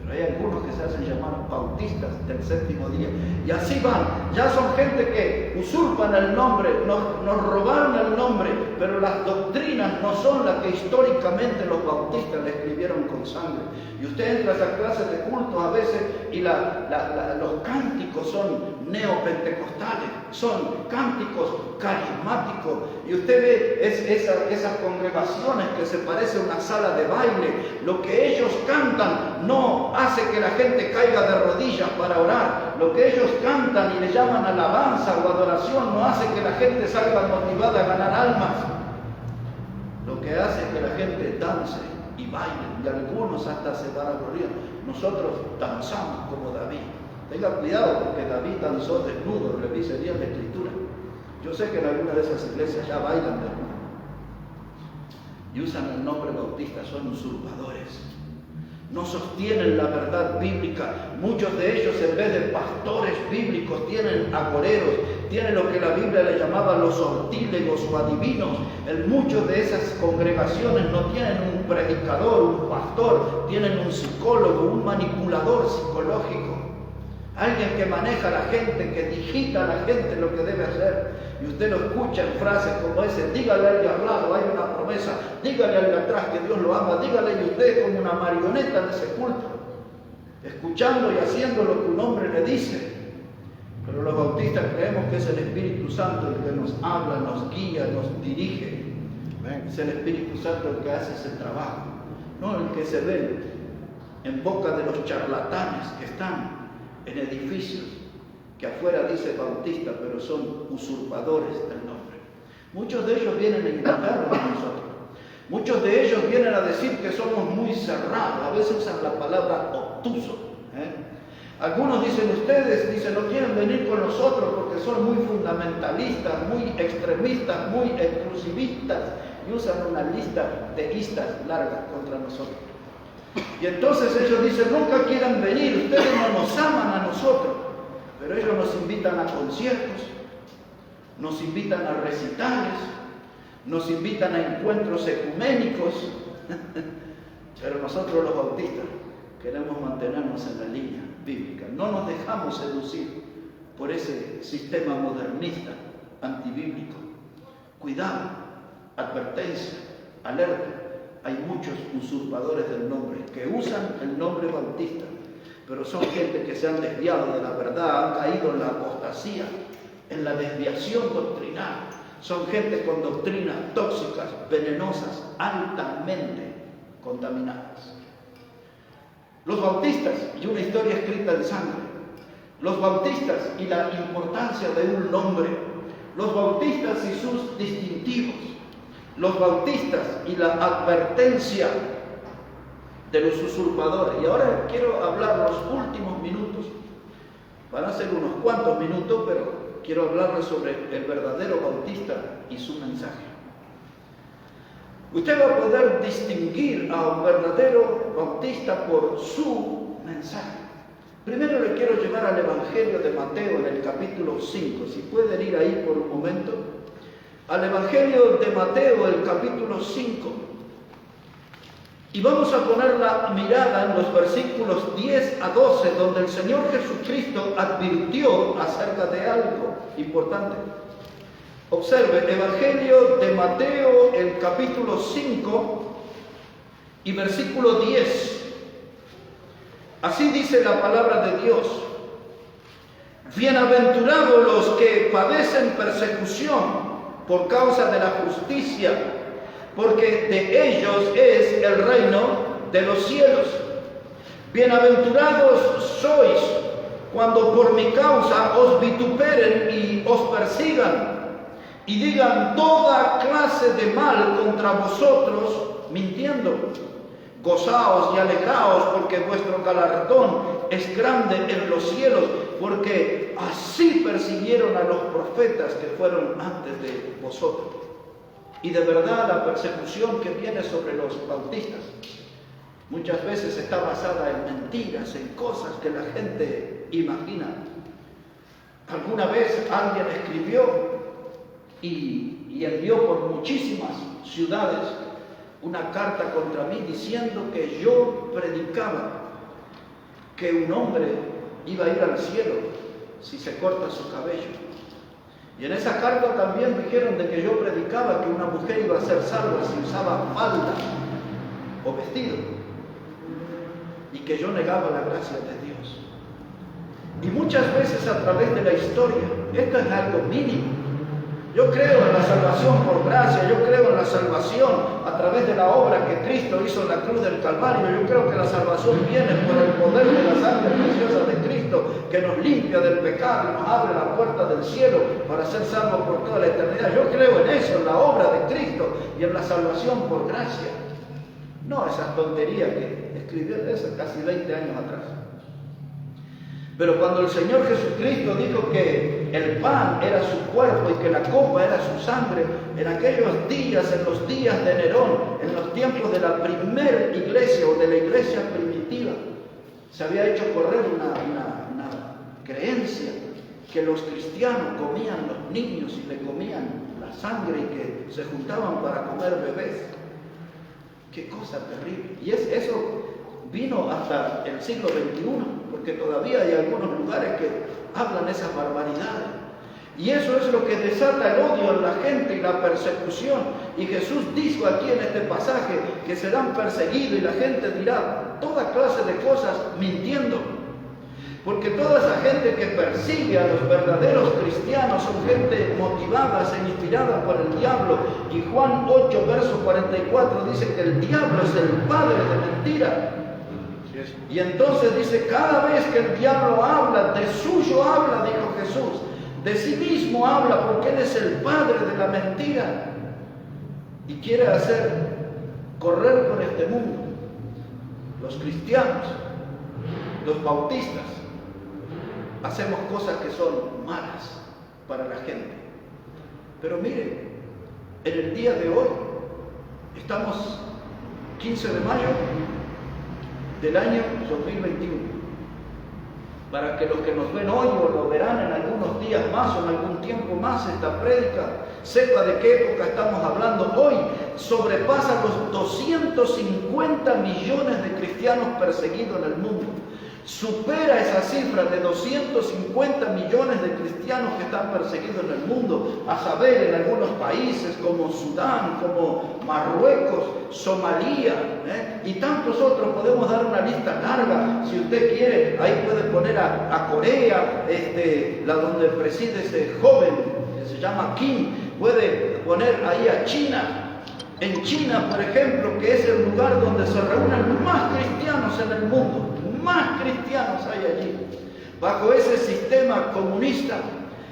Speaker 1: pero hay algunos que se hacen llamar bautistas del séptimo día. Y así van, ya son gente que usurpan el nombre, nos robaron el nombre, pero las doctrinas no son las que históricamente los bautistas le escribieron con sangre. Y usted entra a esas clases de cultos a veces y los cánticos son neopentecostales, son cánticos carismáticos, y usted ve esas congregaciones que se parece a una sala de baile. Lo que ellos cantan no hace que la gente caiga de rodillas para orar. Lo que ellos cantan y le llaman alabanza o adoración no hace que la gente salga motivada a ganar almas. Lo que hace es que la gente dance y baile, y algunos hasta se van a gloria. Nosotros danzamos como David. Tenga cuidado, porque David danzó desnudo, revise bien la escritura. Yo sé que en alguna de esas iglesias ya bailan desnudo y usan el nombre bautista, son usurpadores. No sostienen la verdad bíblica. Muchos de ellos, en vez de pastores bíblicos, tienen agoreros, tienen lo que la Biblia le llamaba los sortílegos o adivinos. En muchas de esas congregaciones no tienen un predicador, un pastor, tienen un psicólogo, un manipulador psicológico. Alguien que maneja a la gente, que digita a la gente lo que debe hacer. Y usted lo escucha en frases como ese: dígale al de al lado, hay una promesa, dígale al de atrás que Dios lo ama, dígale, y usted como una marioneta en ese culto, escuchando y haciendo lo que un hombre le dice. Pero los bautistas creemos que es el Espíritu Santo el que nos habla, nos guía, nos dirige. Es el Espíritu Santo el que hace ese trabajo, no el que se ve en boca de los charlatanes que están en edificios que afuera dice bautista, pero son usurpadores del nombre. Muchos de ellos vienen a invitarnos a nosotros. Muchos de ellos vienen a decir que somos muy cerrados. A veces usan la palabra obtuso. Algunos dicen, no quieren venir con nosotros porque son muy fundamentalistas, muy extremistas, muy exclusivistas, y usan una lista de istas largas contra nosotros. Y entonces ellos dicen, nunca quieran venir, ustedes no nos aman a nosotros. Pero ellos nos invitan a conciertos, nos invitan a recitales, nos invitan a encuentros ecuménicos. Pero nosotros los bautistas queremos mantenernos en la línea bíblica. No nos dejamos seducir por ese sistema modernista, antibíblico. Cuidado, advertencia, alerta. Hay muchos usurpadores del nombre que usan el nombre bautista, pero son gente que se han desviado de la verdad, han caído en la apostasía, en la desviación doctrinal. Son gente con doctrinas tóxicas, venenosas, altamente contaminadas. Los bautistas y una historia escrita en sangre. Los bautistas y la importancia de un nombre. Los bautistas y sus distintivos. Los bautistas y la advertencia de los usurpadores. Y ahora quiero hablar los últimos minutos. Van a ser unos cuantos minutos, pero quiero hablarles sobre el verdadero bautista y su mensaje. Usted va a poder distinguir a un verdadero bautista por su mensaje. Primero le quiero llevar al Evangelio de Mateo en el capítulo 5. Si pueden ir ahí por un momento. Al Evangelio de Mateo, el capítulo 5. Y vamos a poner la mirada en los versículos 10 a 12, donde el Señor Jesucristo advirtió acerca de algo importante. Observe, Evangelio de Mateo, el capítulo 5 y versículo 10. Así dice la palabra de Dios. Bienaventurados los que padecen persecución por causa de la justicia, porque de ellos es el reino de los cielos. Bienaventurados sois cuando por mi causa os vituperen y os persigan, y digan toda clase de mal contra vosotros, mintiendo. Gozaos y alegraos, porque vuestro galardón es grande en los cielos, porque así persiguieron a los profetas que fueron antes de vosotros. Y de verdad la persecución que viene sobre los bautistas muchas veces está basada en mentiras, en cosas que la gente imagina. Alguna vez alguien escribió y envió por muchísimas ciudades una carta contra mí diciendo que yo predicaba que un hombre iba a ir al cielo si se corta su cabello. Y en esa carta también dijeron de que yo predicaba que una mujer iba a ser salva si usaba falda o vestido, y que yo negaba la gracia de Dios. Y muchas veces a través de la historia, esto es algo mínimo. Yo creo en la salvación por gracia, yo creo en la salvación a través de la obra que Cristo hizo en la cruz del Calvario. Yo creo que la salvación viene por el poder de la sangre preciosa de Cristo, que nos limpia del pecado y nos abre la puerta del cielo para ser salvos por toda la eternidad. Yo creo en eso, en la obra de Cristo y en la salvación por gracia. No esas tonterías que escribió hace casi 20 años atrás. Pero cuando el Señor Jesucristo dijo que el pan era su cuerpo y que la copa era su sangre, en aquellos días, en los días de Nerón, en los tiempos de la primera iglesia o de la iglesia primitiva, se había hecho correr una creencia que los cristianos comían los niños y le comían la sangre y que se juntaban para comer bebés. ¡Qué cosa terrible! Y eso vino hasta el siglo XXI, porque todavía hay algunos lugares que hablan esas barbaridades. Y eso es lo que desata el odio en la gente y la persecución. Y Jesús dijo aquí en este pasaje que serán perseguidos y la gente dirá toda clase de cosas mintiendo. Porque toda esa gente que persigue a los verdaderos cristianos son gente motivada e inspirada por el diablo. Y Juan 8, verso 44 dice que el diablo es el padre de mentira. Y entonces dice, cada vez que el diablo habla, de suyo habla, dijo Jesús, de sí mismo habla, porque él es el padre de la mentira y quiere hacer correr con este mundo. Los cristianos, los bautistas, hacemos cosas que son malas para la gente. Pero miren, en el día de hoy, estamos 15 de mayo del año 2021. Para que los que nos ven hoy o lo verán en algunos días más o en algún tiempo más esta prédica, sepa de qué época estamos hablando. Hoy sobrepasa los 250 millones de cristianos perseguidos en el mundo. Supera esa cifra de 250 millones de cristianos que están perseguidos en el mundo, a saber, en algunos países como Sudán, como Marruecos, Somalia, y tantos otros. Podemos dar una lista larga. Si usted quiere, ahí puede poner a Corea, la donde preside ese joven que se llama Kim. Puede poner ahí a China. En China, por ejemplo, que es el lugar donde se reúnen más cristianos en el mundo. Más cristianos hay allí. Bajo ese sistema comunista,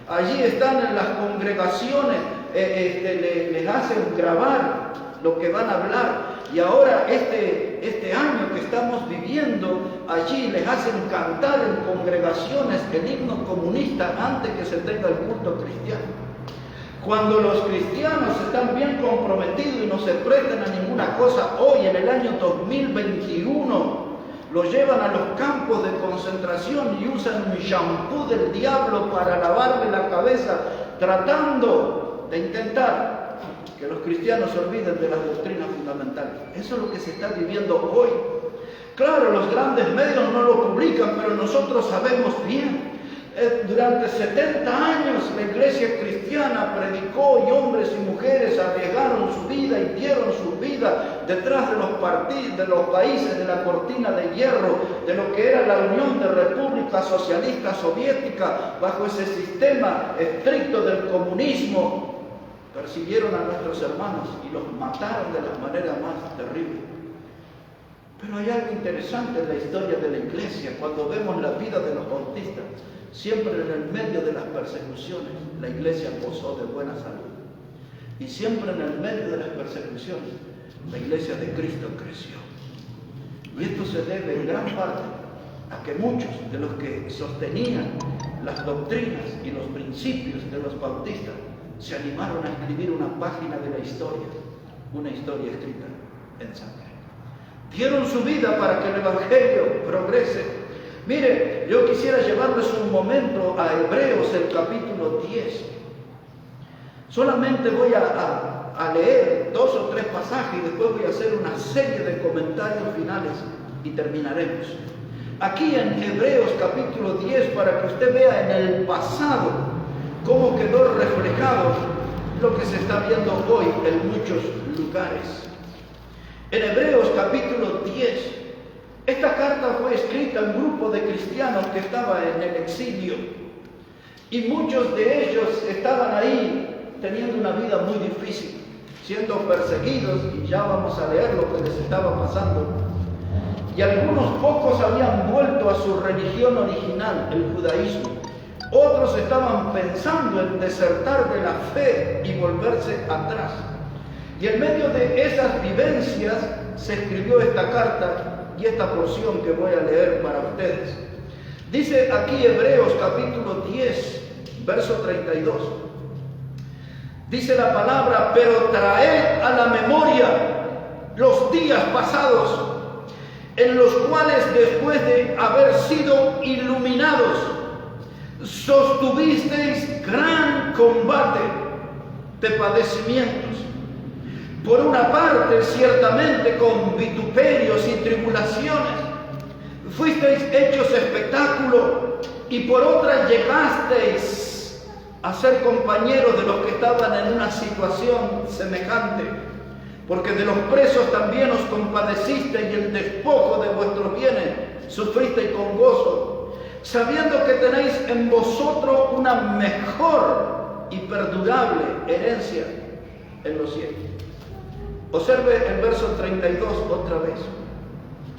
Speaker 1: allí están en las congregaciones, les hacen grabar lo que van a hablar. Y ahora este año que estamos viviendo, allí les hacen cantar en congregaciones el himno comunista antes que se tenga el culto cristiano. Cuando los cristianos están bien comprometidos y no se prestan a ninguna cosa, hoy en el año 2021, los llevan a los campos de concentración y usan un shampoo del diablo para lavarle la cabeza, tratando de intentar que los cristianos se olviden de las doctrinas fundamentales. Eso es lo que se está viviendo hoy. Claro, los grandes medios no lo publican, pero nosotros sabemos bien. Durante 70 años la iglesia cristiana predicó y hombres y mujeres arriesgaron su vida y dieron su vida detrás de los países de la cortina de hierro, de lo que era la Unión de Repúblicas Socialistas Soviéticas, bajo ese sistema estricto del comunismo. Persiguieron a nuestros hermanos y los mataron de la manera más terrible. Pero hay algo interesante en la historia de la iglesia. Cuando vemos la vida de los bautistas, siempre en el medio de las persecuciones, la iglesia gozó de buena salud. Y siempre en el medio de las persecuciones, la iglesia de Cristo creció. Y esto se debe en gran parte a que muchos de los que sostenían las doctrinas y los principios de los bautistas se animaron a escribir una página de la historia, una historia escrita en sangre. Dieron su vida para que el Evangelio progrese. Mire, yo quisiera llevarles un momento a Hebreos, el capítulo 10. Solamente voy a leer 2 o 3 pasajes y después voy a hacer una serie de comentarios finales y terminaremos. aquí en Hebreos capítulo 10, para que usted vea en el pasado cómo quedó reflejado lo que se está viendo hoy en muchos lugares. En Hebreos capítulo 10, esta carta fue escrita a un grupo de cristianos que estaba en el exilio, y muchos de ellos estaban ahí teniendo una vida muy difícil, siendo perseguidos, y ya vamos a leer lo que les estaba pasando. Y algunos pocos habían vuelto a su religión original, el judaísmo. Otros estaban pensando en desertar de la fe y volverse atrás. Y en medio de esas vivencias se escribió esta carta y esta porción que voy a leer para ustedes. Dice aquí Hebreos capítulo 10, verso 32. Dice la palabra: pero traed a la memoria los días pasados, en los cuales después de haber sido iluminados, sostuvisteis gran combate de padecimientos. Por una parte, ciertamente con vituperios y tribulaciones, fuisteis hechos espectáculo, y por otra llegasteis a ser compañeros de los que estaban en una situación semejante. Porque de los presos también os compadecisteis, y el despojo de vuestros bienes sufristeis con gozo, sabiendo que tenéis en vosotros una mejor y perdurable herencia en los cielos. Observe el verso 32 otra vez.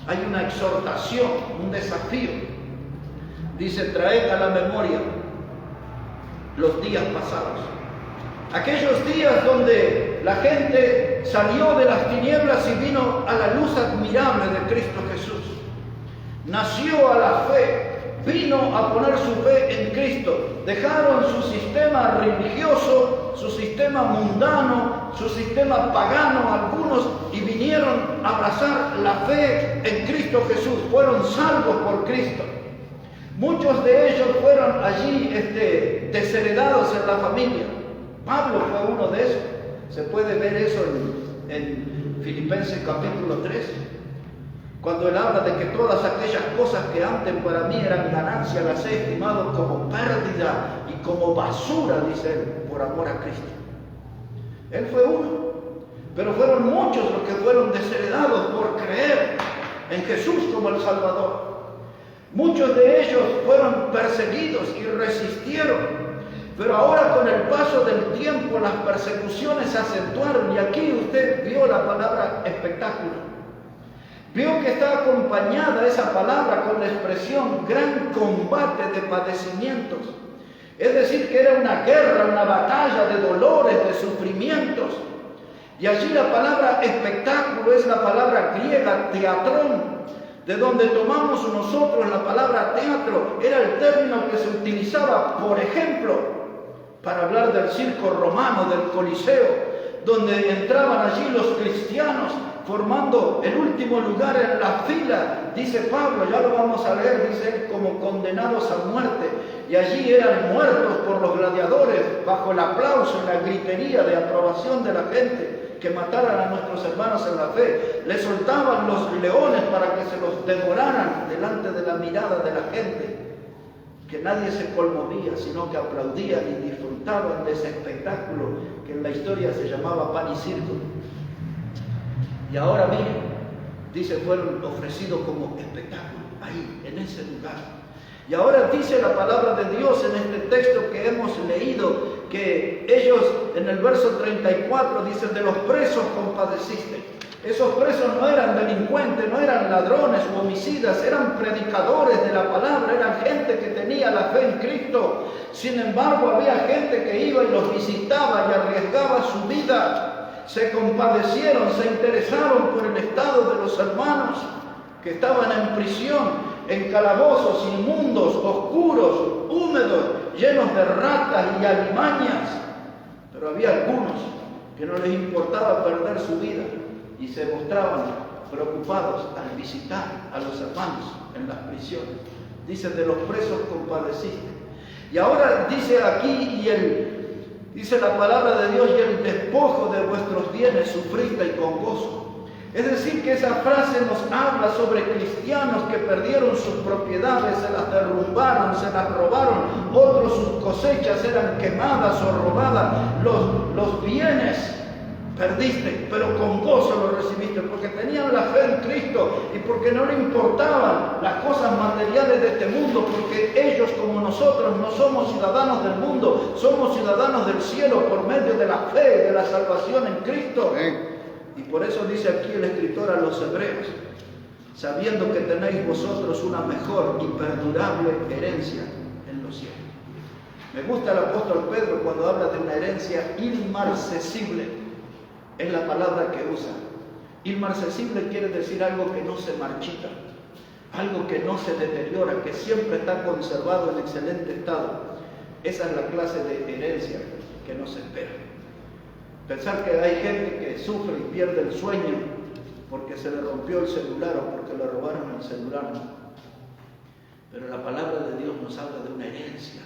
Speaker 1: Hay una exhortación, un desafío. Dice: traed a la memoria los días pasados. Aquellos días donde la gente salió de las tinieblas y vino a la luz admirable de Cristo Jesús. Nació a la fe, vino a poner su fe en Cristo. Dejaron su sistema religioso, su sistema mundano, su sistema pagano algunos, y vinieron a abrazar la fe en Cristo Jesús. Fueron salvos por Cristo. Muchos de ellos fueron allí desheredados en la familia. Pablo fue uno de esos. Se puede ver eso en Filipenses capítulo 3. Cuando él habla de que todas aquellas cosas que antes para mí eran ganancia, las he estimado como pérdida y como basura, dice él, por amor a Cristo. Él fue uno, pero fueron muchos los que fueron desheredados por creer en Jesús como el Salvador. Muchos de ellos fueron perseguidos y resistieron. Pero ahora, con el paso del tiempo, las persecuciones se acentuaron, y aquí usted vio la palabra espectáculo. Vio que está acompañada esa palabra con la expresión gran combate de padecimientos. Es decir, que era una guerra, una batalla de dolores, de sufrimientos. Y allí la palabra espectáculo es la palabra griega teatrón, de donde tomamos nosotros la palabra teatro. Era el término que se utilizaba, por ejemplo, para hablar del circo romano, del Coliseo, donde entraban allí los cristianos formando el último lugar en la fila, dice Pablo, ya lo vamos a leer, dice él, como condenados a muerte, y allí eran muertos por los gladiadores bajo el aplauso y la gritería de aprobación de la gente que mataran a nuestros hermanos en la fe. Les soltaban los leones para que se los devoraran delante de la mirada de la gente, que nadie se conmovía, sino que aplaudían y disfrutaban de ese espectáculo que en la historia se llamaba pan y circo. Y ahora miren, dice, fueron ofrecidos como espectáculo ahí, en ese lugar. Y ahora dice la palabra de Dios en este texto que hemos leído, que ellos en el verso 34 dicen: de los presos compadeciste. Esos presos no eran delincuentes, no eran ladrones o homicidas, eran predicadores de la palabra, eran gente que tenía la fe en Cristo. Sin embargo, había gente que iba y los visitaba y arriesgaba su vida. Se compadecieron, se interesaron por el estado de los hermanos que estaban en prisión, en calabozos inmundos, oscuros, húmedos, llenos de ratas y alimañas. Pero había algunos que no les importaba perder su vida y se mostraban preocupados al visitar a los hermanos en las prisiones. Dice: de los presos compadeciste. Y ahora dice aquí, dice la palabra de Dios: y el despojo de vuestros bienes sufriste y con gozo. Es decir, que esa frase nos habla sobre cristianos que perdieron sus propiedades, se las derrumbaron, se las robaron, otros sus cosechas eran quemadas o robadas, los bienes perdiste, pero con gozo lo recibiste, porque tenían la fe en Cristo y porque no le importaban las cosas materiales de este mundo, porque ellos como nosotros no somos ciudadanos del mundo, somos ciudadanos del cielo por medio de la fe, de la salvación en Cristo. Y por eso dice aquí el escritor a los hebreos, sabiendo que tenéis vosotros una mejor y perdurable herencia en los cielos. Me gusta el apóstol Pedro cuando habla de una herencia inmarcesible. Es la palabra que usa. Inmarcesible quiere decir algo que no se marchita, algo que no se deteriora, que siempre está conservado en excelente estado. Esa es la clase de herencia que nos espera. Pensar que hay gente que sufre y pierde el sueño porque se le rompió el celular o porque le robaron el celular. Pero la palabra de Dios nos habla de una herencia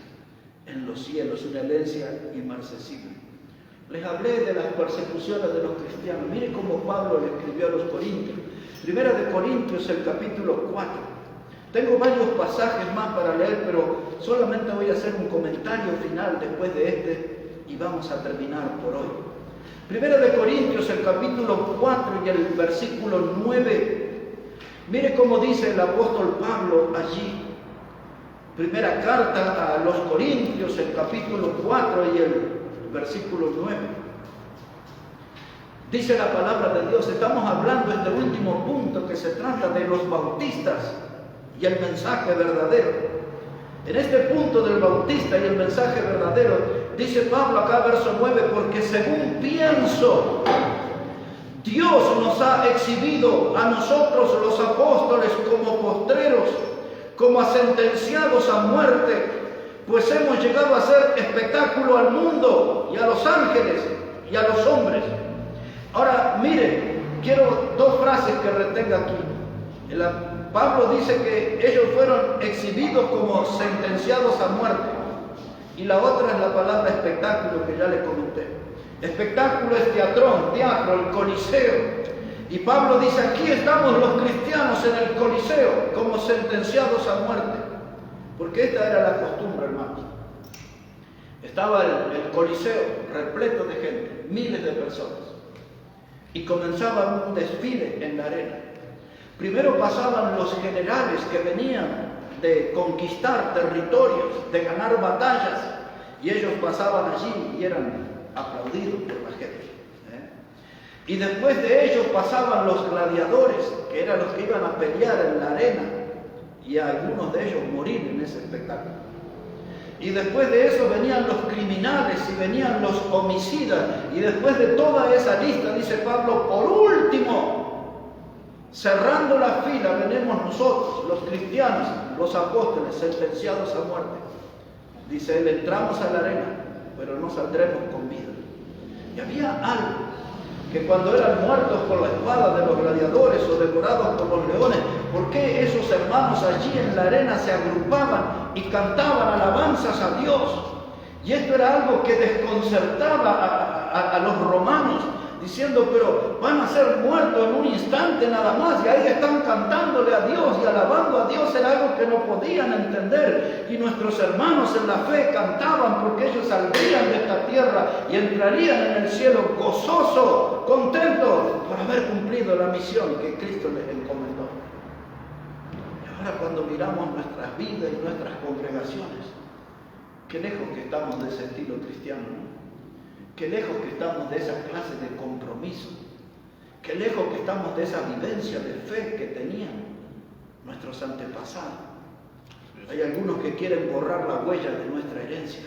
Speaker 1: en los cielos, una herencia inmarcesible. Les hablé de las persecuciones de los cristianos. Miren cómo Pablo le escribió a los Corintios. Primera de Corintios, el capítulo 4. Tengo varios pasajes más para leer, pero solamente voy a hacer un comentario final después de este y vamos a terminar por hoy. Primera de Corintios, el capítulo 4 y el versículo 9. Mire cómo dice el apóstol Pablo allí. Primera carta a los Corintios, el capítulo 4 y el versículo 9. Dice la palabra de Dios, estamos hablando de este último punto que se trata de los bautistas y el mensaje verdadero. En este punto del bautista y el mensaje verdadero, dice Pablo acá, verso 9, porque según pienso, Dios nos ha exhibido a nosotros los apóstoles como postreros, como a sentenciados a muerte, pues hemos llegado a ser espectáculo al mundo y a los ángeles y a los hombres. Ahora, miren, quiero dos frases que retenga aquí. Pablo dice que ellos fueron exhibidos como sentenciados a muerte. Y la otra es la palabra espectáculo que ya les comenté. Espectáculo es teatro, el coliseo. Y Pablo dice, aquí estamos los cristianos en el coliseo como sentenciados a muerte. Porque esta era la costumbre, hermanos. Estaba el coliseo repleto de gente, miles de personas. Y comenzaba un desfile en la arena. Primero pasaban los generales que venían de conquistar territorios, de ganar batallas. Y ellos pasaban allí y eran aplaudidos por la gente. Y después de ellos pasaban los gladiadores, que eran los que iban a pelear en la arena. Y a algunos de ellos morir en ese espectáculo. Y después de eso venían los criminales y venían los homicidas. Y después de toda esa lista, dice Pablo, por último, cerrando la fila, venimos nosotros, los cristianos, los apóstoles, sentenciados a muerte. Dice él, entramos a la arena, pero no saldremos con vida. Y había algo que cuando eran muertos por la espada de los gladiadores o devorados por los leones, ¿por qué esos hermanos allí en la arena se agrupaban y cantaban alabanzas a Dios? Y esto era algo que desconcertaba a los romanos, diciendo, pero van a ser muertos en un instante nada más, y ahí están cantándole a Dios y alabando a Dios. Era algo que no podían entender, y nuestros hermanos en la fe cantaban porque ellos saldrían de esta tierra y entrarían en el cielo gozosos, contentos por haber cumplido la misión que Cristo les encomendó. Y ahora cuando miramos nuestras vidas y nuestras congregaciones, qué lejos que estamos de ese estilo cristiano, ¿no? Qué lejos que estamos de esa clase de compromiso. Qué lejos que estamos de esa vivencia de fe que tenían nuestros antepasados. Hay algunos que quieren borrar la huella de nuestra herencia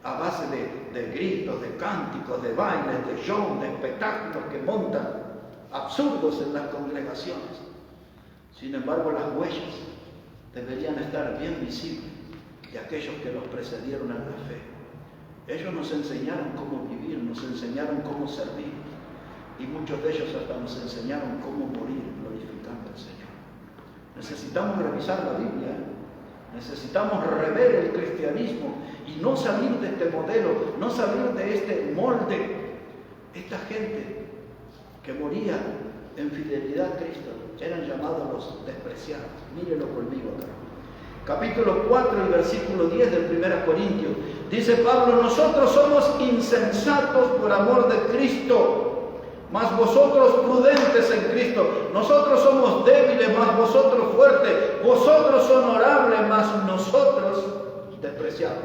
Speaker 1: a base de gritos, de cánticos, de bailes, de show, de espectáculos que montan absurdos en las congregaciones. Sin embargo, las huellas deberían estar bien visibles de aquellos que los precedieron en la fe. Ellos nos enseñaron cómo vivir, nos enseñaron cómo servir, y muchos de ellos hasta nos enseñaron cómo morir glorificando al Señor. Necesitamos revisar la Biblia, necesitamos rever el cristianismo y no salir de este modelo, no salir de este molde. Esta gente que moría en fidelidad a Cristo, eran llamados los despreciados. Mírenlo conmigo acá. Capítulo 4 y versículo 10 del 1 Corintios. Dice Pablo, nosotros somos insensatos por amor de Cristo, mas vosotros prudentes en Cristo. Nosotros somos débiles, mas vosotros fuertes. Vosotros honorables, mas nosotros despreciados.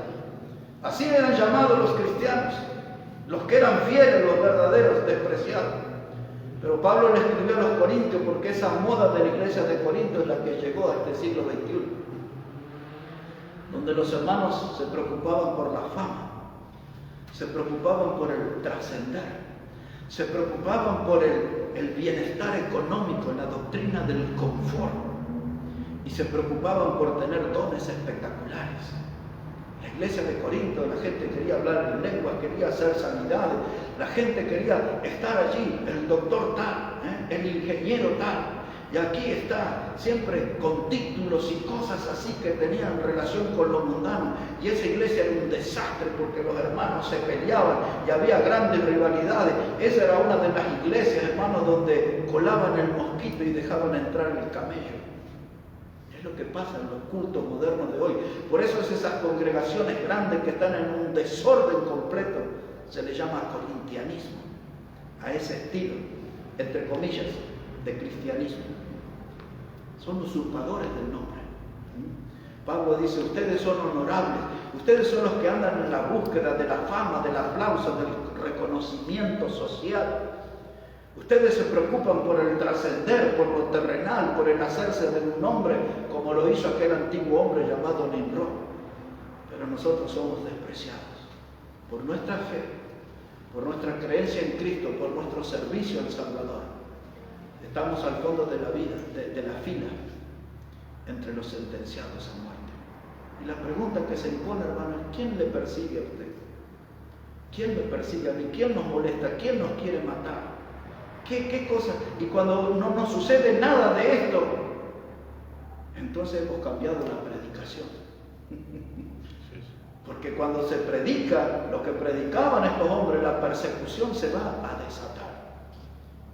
Speaker 1: Así eran llamados los cristianos, los que eran fieles, los verdaderos, despreciados. Pero Pablo le escribió a los corintios porque esa moda de la iglesia de Corinto es la que llegó a este siglo XXI, donde los hermanos se preocupaban por la fama, se preocupaban por el trascender, se preocupaban por el bienestar económico, la doctrina del confort, y se preocupaban por tener dones espectaculares. La iglesia de Corinto, la gente quería hablar en lenguas, quería hacer sanidades, la gente quería estar allí, el doctor tal, el ingeniero tal, y aquí está, siempre con títulos y cosas así que tenían relación con lo mundano, y esa iglesia era un desastre porque los hermanos se peleaban y había grandes rivalidades. Esa era una de las iglesias, hermanos, donde colaban el mosquito y dejaban entrar el camello. Lo que pasa en los cultos modernos de hoy. Por eso es esas congregaciones grandes que están en un desorden completo, se le llama corintianismo, a ese estilo, entre comillas, de cristianismo. Son usurpadores del nombre. Pablo dice, ustedes son honorables, ustedes son los que andan en la búsqueda de la fama, del aplauso, del reconocimiento social. Ustedes se preocupan por el trascender, por lo terrenal, por el hacerse de un hombre, como lo hizo aquel antiguo hombre llamado Nimrod. Pero nosotros somos despreciados por nuestra fe, por nuestra creencia en Cristo, por nuestro servicio al Salvador. Estamos al fondo de la vida, de la fila, entre los sentenciados a muerte. Y la pregunta que se impone, hermano, es ¿quién le persigue a usted? ¿Quién me persigue a mí? ¿Quién nos molesta? ¿Quién nos quiere matar? ¿Qué cosa? Y cuando no nos sucede nada de esto, entonces hemos cambiado la predicación. Porque cuando se predica lo que predicaban estos hombres, la persecución se va a desatar.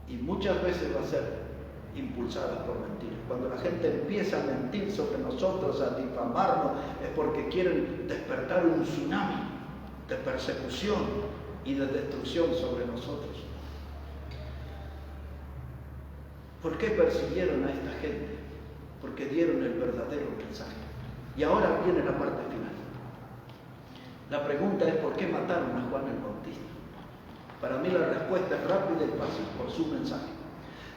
Speaker 1: Y muchas veces va a ser impulsada por mentiras. Cuando la gente empieza a mentir sobre nosotros, a difamarnos, es porque quieren despertar un tsunami de persecución y de destrucción sobre nosotros. ¿Por qué persiguieron a esta gente? Porque dieron el verdadero mensaje. Y ahora viene la parte final. La pregunta es ¿por qué mataron a Juan el Bautista? Para mí la respuesta es rápida y fácil, por su mensaje.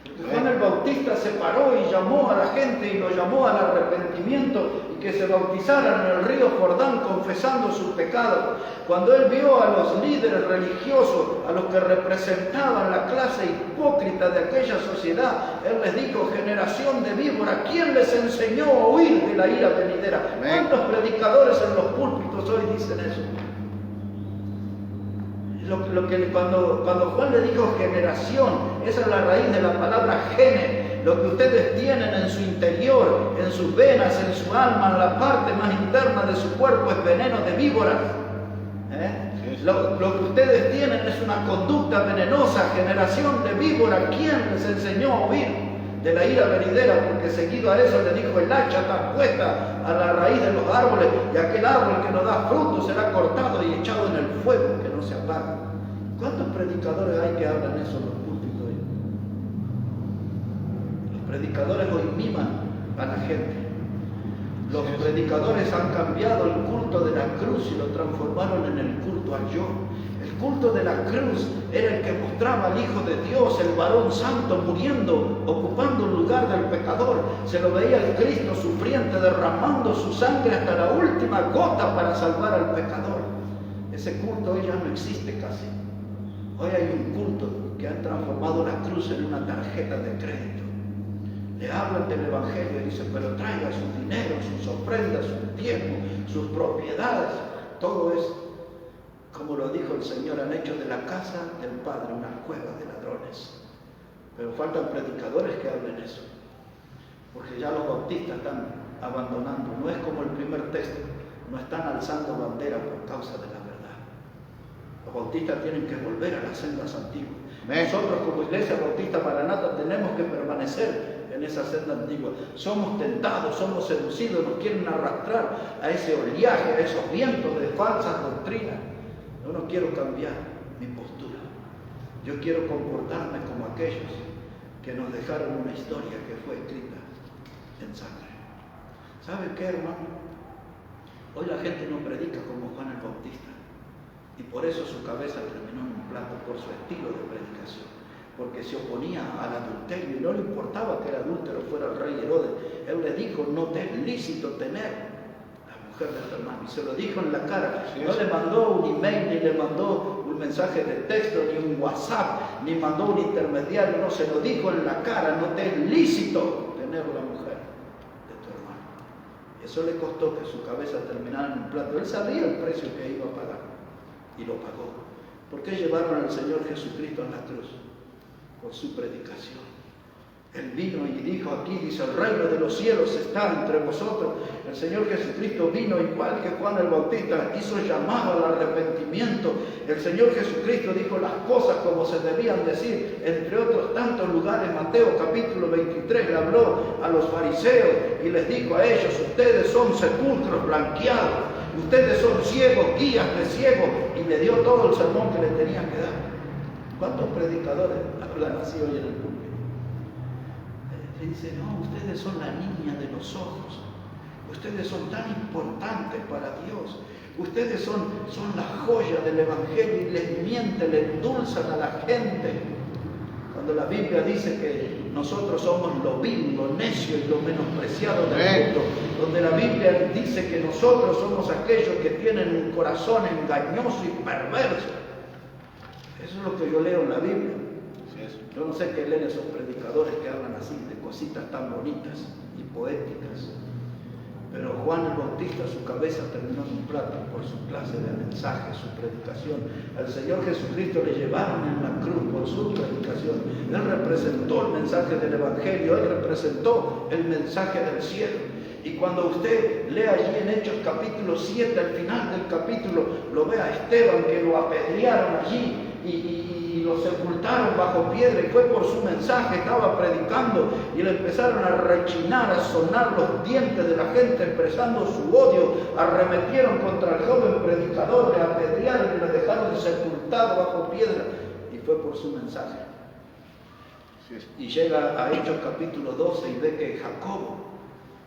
Speaker 1: Porque Juan el Bautista se paró y llamó a la gente y lo llamó al arrepentimiento y que se bautizaran en el río Jordán confesando sus pecados. Cuando él vio a los líderes religiosos, a los que representaban la clase hipócrita de aquella sociedad, él les dijo, generación de víbora, ¿quién les enseñó a huir de la ira venidera? ¿Cuántos predicadores en los púlpitos hoy dicen eso? Cuando Juan le dijo generación, esa es la raíz de la palabra gene, lo que ustedes tienen en su interior, en sus venas, en su alma, en la parte más interna de su cuerpo es veneno de víboras. Lo que ustedes tienen es una conducta venenosa, generación de víboras. ¿Quién les enseñó a huir de la ira venidera? Porque seguido a eso le dijo, el hacha está puesta a la raíz de los árboles y aquel árbol que no da fruto será cortado y echado en el fuego que no se apaga. ¿Cuántos predicadores hay que hablan eso en los púlpitos hoy? Los predicadores hoy miman a la gente. Los predicadores han cambiado el culto de la cruz y lo transformaron en el culto al yo. El culto de la cruz era el que mostraba al Hijo de Dios, el varón santo, muriendo, ocupando el lugar del pecador. Se lo veía el Cristo sufriente, derramando su sangre hasta la última gota para salvar al pecador. Ese culto hoy ya no existe casi. Hoy hay un culto que han transformado la cruz en una tarjeta de crédito. Le hablan del Evangelio y dicen, pero traiga su dinero, sus ofrendas, sus diezmos, sus propiedades. Todo es, como lo dijo el Señor, han hecho de la casa del Padre una cueva de ladrones. Pero faltan predicadores que hablen eso. Porque ya los bautistas están abandonando. No es como el primer texto. No están alzando bandera por causa de la verdad. Los bautistas tienen que volver a las sendas antiguas. Nosotros como Iglesia Bautista Maranata tenemos que permanecer en esa senda antigua. Somos tentados, somos seducidos, nos quieren arrastrar a ese oleaje, a esos vientos de falsas doctrinas. Yo no quiero cambiar mi postura. Yo quiero comportarme como aquellos que nos dejaron una historia que fue escrita en sangre. ¿Sabe qué, hermano? Hoy la gente no predica como Juan el Bautista. Y por eso su cabeza terminó en un plato, por su estilo de predicación. Porque se oponía al adulterio y no le importaba que el adúltero fuera el rey Herodes. Él le dijo: no te es lícito tener la mujer de tu hermano. Y se lo dijo en la cara. No le mandó un email, ni le mandó un mensaje de texto, ni un WhatsApp, ni mandó un intermediario. No, se lo dijo en la cara: no te es lícito tener la mujer de tu hermano. Eso le costó que su cabeza terminara en un plato. Él sabía el precio que iba a pagar y lo pagó. ¿Por qué llevaron al Señor Jesucristo en la cruz? Por su predicación. Él vino y dijo aquí, dice: el reino de los cielos está entre vosotros. El Señor Jesucristo vino igual que Juan el Bautista, hizo llamado al arrepentimiento. El Señor Jesucristo dijo las cosas como se debían decir, entre otros tantos lugares. Mateo capítulo 23 le habló a los fariseos y les dijo a ellos: ustedes son sepulcros blanqueados, ustedes son ciegos, guías de ciegos, y le dio todo el sermón que le tenía que dar. ¿Cuántos predicadores hablan así hoy en el público? Dice: no, ustedes son la niña de los ojos, ustedes son tan importantes para Dios, ustedes son la joya del Evangelio, y les mienten, le endulzan a la gente. Cuando la Biblia dice que nosotros somos lo vil, lo necio y lo menospreciado del mundo, donde la Biblia dice que nosotros somos aquellos que tienen un corazón engañoso y perverso. Eso es lo que yo leo en la Biblia. Yo no sé qué leen esos predicadores que hablan así de cositas tan bonitas y poéticas. Pero Juan el Bautista, su cabeza terminó en un plato por su clase de mensaje, su predicación. Al Señor Jesucristo le llevaron en la cruz por su predicación. Él representó el mensaje del Evangelio, Él representó el mensaje del cielo. Y cuando usted lee allí en Hechos capítulo 7, al final del capítulo, lo ve a Esteban, que lo apedrearon allí y lo sepultaron bajo piedra, y fue por su mensaje. Estaba predicando y le empezaron a rechinar, a sonar los dientes de la gente expresando su odio. Arremetieron contra el joven predicador, le apedrearon y le dejaron sepultado bajo piedra, y fue por su mensaje. Y llega a Hechos capítulo 12 y ve que Jacobo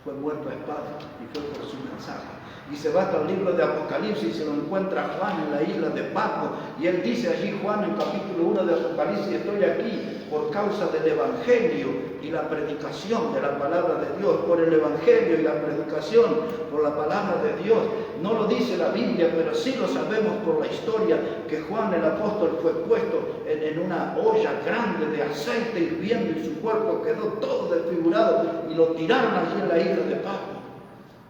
Speaker 1: fue muerto a espada, y fue por su mensaje. Y se va hasta el libro de Apocalipsis y se lo encuentra Juan en la isla de Patmos. Y él dice allí, Juan, en capítulo 1 de Apocalipsis: estoy aquí por causa del Evangelio y la predicación de la palabra de Dios. Por el Evangelio y la predicación, por la palabra de Dios. No lo dice la Biblia, pero sí lo sabemos por la historia, que Juan el apóstol fue puesto en una olla grande de aceite hirviendo, y su cuerpo quedó todo desfigurado, y lo tiraron allí en la isla de Patmos.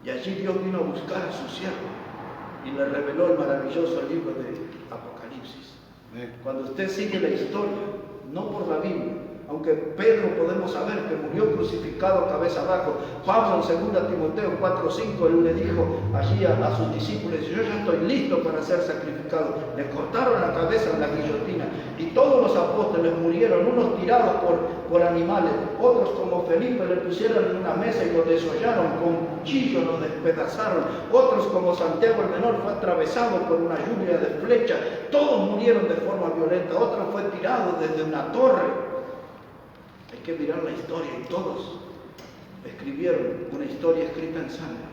Speaker 1: Y allí Dios vino a buscar a su siervo y le reveló el maravilloso libro de Apocalipsis. Cuando usted sigue la historia, no por la Biblia, aunque Pedro podemos saber que murió crucificado cabeza abajo. Pablo en 2 Timoteo 4:5, él le dijo allí a sus discípulos: yo ya estoy listo para ser sacrificado. Le cortaron la cabeza en la guillotina, y todos los apóstoles murieron, unos tirados por animales, otros como Felipe le pusieron en una mesa y lo desollaron, con cuchillo lo despedazaron, otros como Santiago el menor fue atravesado por una lluvia de flechas. Todos murieron de forma violenta, otro fue tirado desde una torre. Hay que mirar la historia, y todos escribieron una historia escrita en sangre,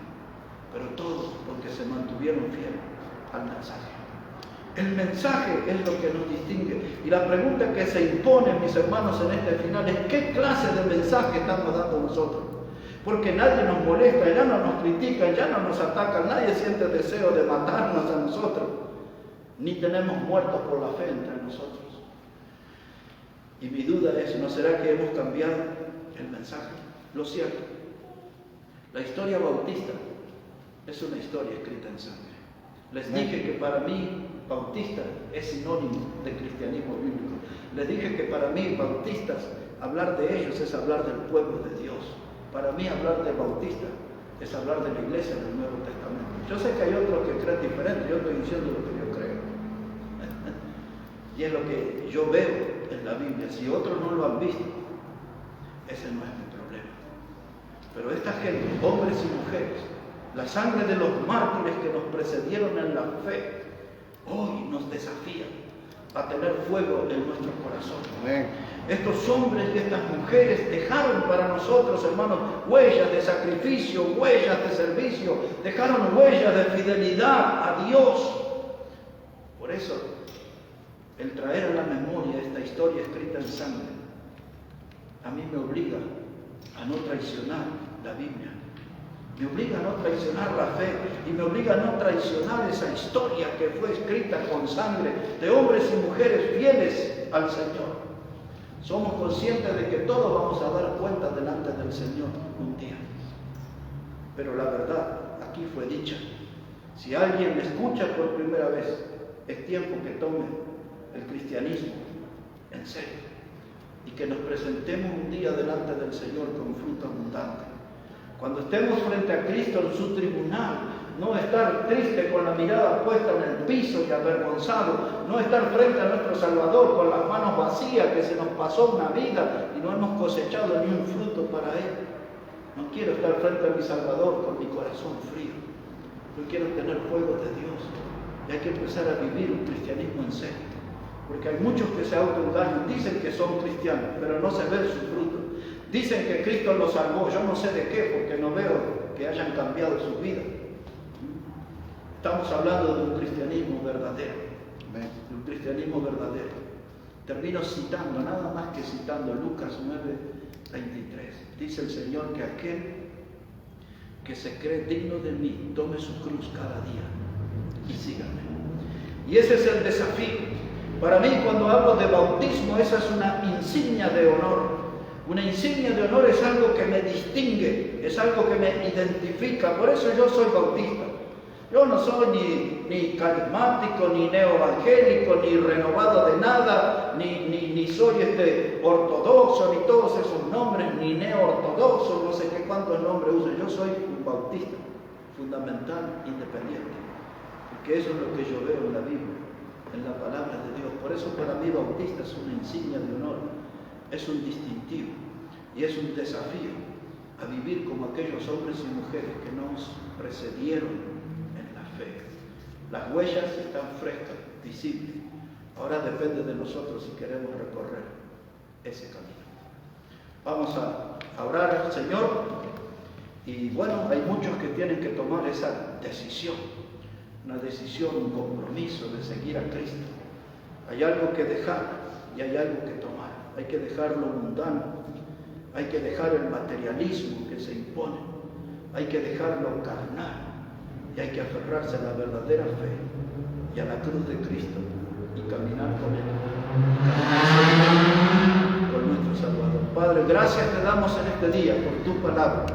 Speaker 1: pero todos porque se mantuvieron fieles al mensaje. El mensaje es lo que nos distingue. Y la pregunta que se impone, mis hermanos, en este final es: ¿qué clase de mensaje estamos dando nosotros? Porque nadie nos molesta, ya no nos critican, ya no nos atacan, nadie siente deseo de matarnos a nosotros, ni tenemos muertos por la fe entre nosotros. Y mi duda es: ¿no será que hemos cambiado el mensaje? Lo cierto, la historia bautista es una historia escrita en sangre. Les dije que para mí bautista es sinónimo de cristianismo bíblico. Les dije que para mí bautistas, hablar de ellos es hablar del pueblo de Dios. Para mí hablar de bautista es hablar de la iglesia del Nuevo Testamento. Yo sé que hay otros que creen diferente, yo estoy diciendo lo que yo creo. Y es lo que yo veo en la Biblia. Si otros no lo han visto, ese no es mi problema. Pero esta gente, hombres y mujeres, la sangre de los mártires que nos precedieron en la fe, hoy nos desafía a tener fuego en nuestro corazón.
Speaker 2: Amén.
Speaker 1: Estos hombres y estas mujeres dejaron para nosotros, hermanos, huellas de sacrificio, huellas de servicio, dejaron huellas de fidelidad a Dios. Por eso, el traer a la memoria esta historia escrita en sangre, a mí me obliga a no traicionar la Biblia. Me obliga a no traicionar la fe y me obliga a no traicionar esa historia que fue escrita con sangre de hombres y mujeres fieles al Señor. Somos conscientes de que todos vamos a dar cuenta delante del Señor un día. Pero la verdad aquí fue dicha. Si alguien me escucha por primera vez, es tiempo que tome el cristianismo en serio y que nos presentemos un día delante del Señor con fruto abundante. Cuando estemos frente a Cristo en su tribunal, no estar triste con la mirada puesta en el piso y avergonzado, no estar frente a nuestro Salvador con las manos vacías, que se nos pasó una vida y no hemos cosechado ni un fruto para Él. No quiero estar frente a mi Salvador con mi corazón frío. Yo quiero tener fuego de Dios. Y hay que empezar a vivir un cristianismo en serio. Porque hay muchos que se autoengañan, dicen que son cristianos, pero no se ve su fruto. Dicen que Cristo los salvó, yo no sé de qué, porque no veo que hayan cambiado su vida. Estamos hablando de un cristianismo verdadero, de un cristianismo verdadero. Termino citando, nada más que citando Lucas 9:23. Dice el Señor que aquel que se cree digno de mí, tome su cruz cada día y sígame. Y ese es el desafío. Para mí, cuando hablo de bautismo, esa es una insignia de honor. Una insignia de honor es algo que me distingue, es algo que me identifica. Por eso yo soy bautista. Yo no soy ni carismático, ni neoevangélico, ni renovado de nada, ni soy ortodoxo, ni todos esos nombres, ni neoortodoxo, no sé qué cuántos nombres uso. Yo soy un bautista, fundamental, independiente. Porque eso es lo que yo veo en la Biblia, en la palabra de Dios. Por eso para mí bautista es una insignia de honor, es un distintivo y es un desafío a vivir como aquellos hombres y mujeres que nos precedieron en la fe. Las huellas están frescas, visibles. Ahora depende de nosotros si queremos recorrer ese camino. Vamos a orar al Señor y bueno, hay muchos que tienen que tomar esa decisión. Una decisión, un compromiso de seguir a Cristo. Hay algo que dejar y hay algo que tomar. Hay que dejar lo mundano, hay que dejar el materialismo que se impone, hay que dejar lo carnal y hay que aferrarse a la verdadera fe y a la cruz de Cristo y caminar con Él, caminar con nuestro Salvador. Padre, gracias te damos en este día por tu palabra.